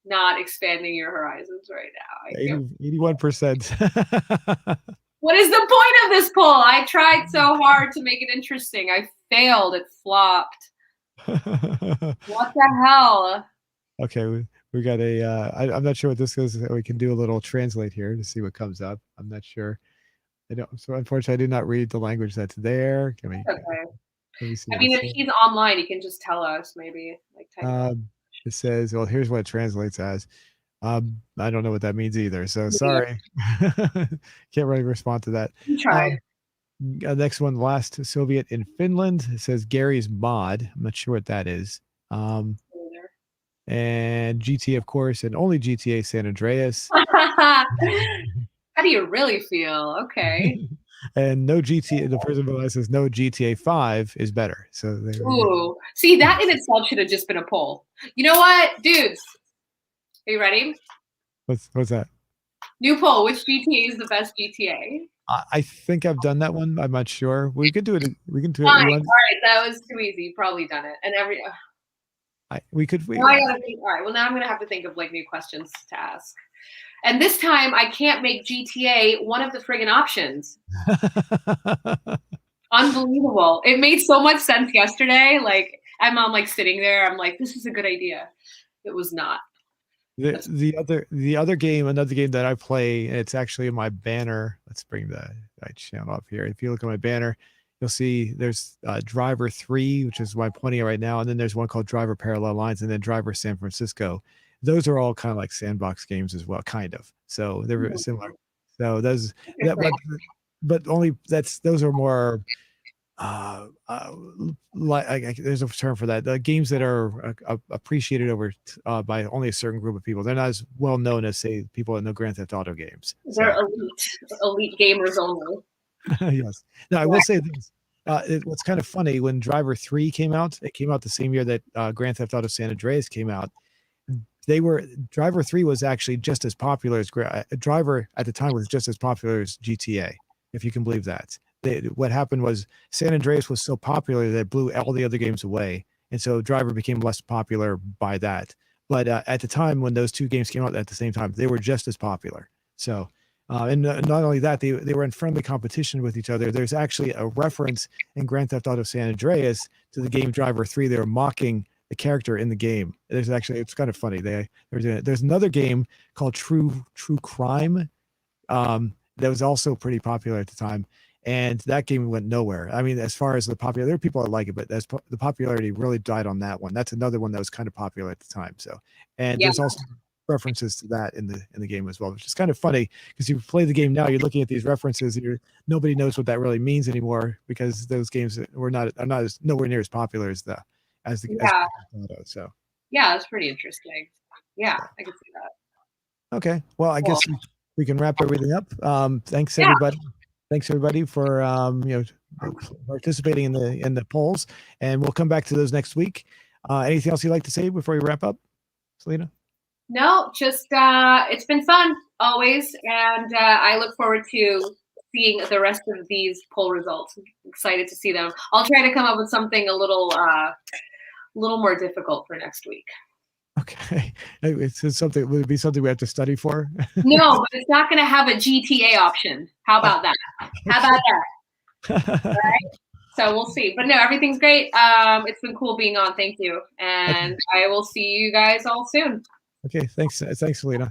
not expanding your horizons right now. I can't. 81%. What is the point of this poll? I tried so hard to make it interesting. I failed. It flopped. What the hell? Okay, we got I'm not sure what this is. We can do a little translate here to see what comes up. I'm not sure. I don't. So unfortunately, I did not read the language that's there. Okay. Let me see I what it mean, if says. he's online, he can just tell us maybe, like type it up. It says, well, here's what it translates as. I don't know what that means either. So Yeah, sorry. Can't really respond to that. he tried. Um, Next one, last Soviet in Finland. It says Gary's Mod. I'm not sure what that is. And GT, of course, and only GTA San Andreas. How do you really feel? Okay. And no GTA. The person below says no GTA 5 is better. So there we go. Ooh. See, that in itself should have just been a poll. You know what, dudes? Are you ready? What's that? New poll. Which GTA is the best GTA? I think I've done that one. I'm not sure. We could do it. We can do it. Fine. You All want? right. That was too easy. You've probably done it. And We could. now I gotta think. All right. Well, now I'm gonna have to think of like new questions to ask. And this time I can't make GTA one of the friggin' options. Unbelievable. It made so much sense yesterday. Like I'm like sitting there. I'm like, this is a good idea. It was not. The other game, another game that I play, it's actually in my banner. Let's bring the right channel up here. If you look at my banner, you'll see there's Driver 3, which is what I'm playing right now, and then there's one called Driver Parallel Lines, and then Driver San Francisco. Those are all kind of like sandbox games as well, kind of. So they're similar. So those that what but only those are more like there's a term for that. The games that are appreciated over by only a certain group of people. They're not as well known as say people that know Grand Theft Auto games. They're So elite gamers only. yes. Now I will Yeah. say this. What's kind of funny when Driver 3 came out, it came out the same year that Grand Theft Auto San Andreas came out. They were Driver 3 was actually just as popular as Driver at the time was just as popular as GTA, if you can believe that. What happened was San Andreas was so popular that it blew all the other games away, and so Driver became less popular by that. But at the time when those two games came out at the same time, they were just as popular. So, and not only that, they were in friendly competition with each other. There's actually a reference in Grand Theft Auto San Andreas to the game Driver 3. They were mocking the character in the game. There's actually it's kind of funny. They're doing it. There's another game called True Crime that was also pretty popular at the time, and that game went nowhere. I mean, as far as the popular, there are people that like it, but the popularity really died on that one. That's another one that was kind of popular at the time. So, and Yeah. there's also references to that in the game as well, which is kind of funny because you play the game now, you're looking at these references, and nobody knows what that really means anymore because those games are not as nowhere near as popular as as Yeah. Auto. So Yeah, that's pretty interesting. Yeah, so I can see that. okay, well, I Cool. guess we can wrap everything up. Thanks Yeah. everybody. Thanks everybody for participating in the polls, and we'll come back to those next week. Anything else you'd like to say before we wrap up, Selena? No, just it's been fun always, and I look forward to seeing the rest of these poll results. I'm excited to see them. I'll try to come up with something a little more difficult for next week. Okay, it's something. Would it be something we have to study for? No, but it's not going to have a GTA option. How about that? How about that? So we'll see. But no, everything's great. It's been cool being on. Thank you, Okay. and I will see you guys all soon. Okay. Thanks. Thanks, Selena.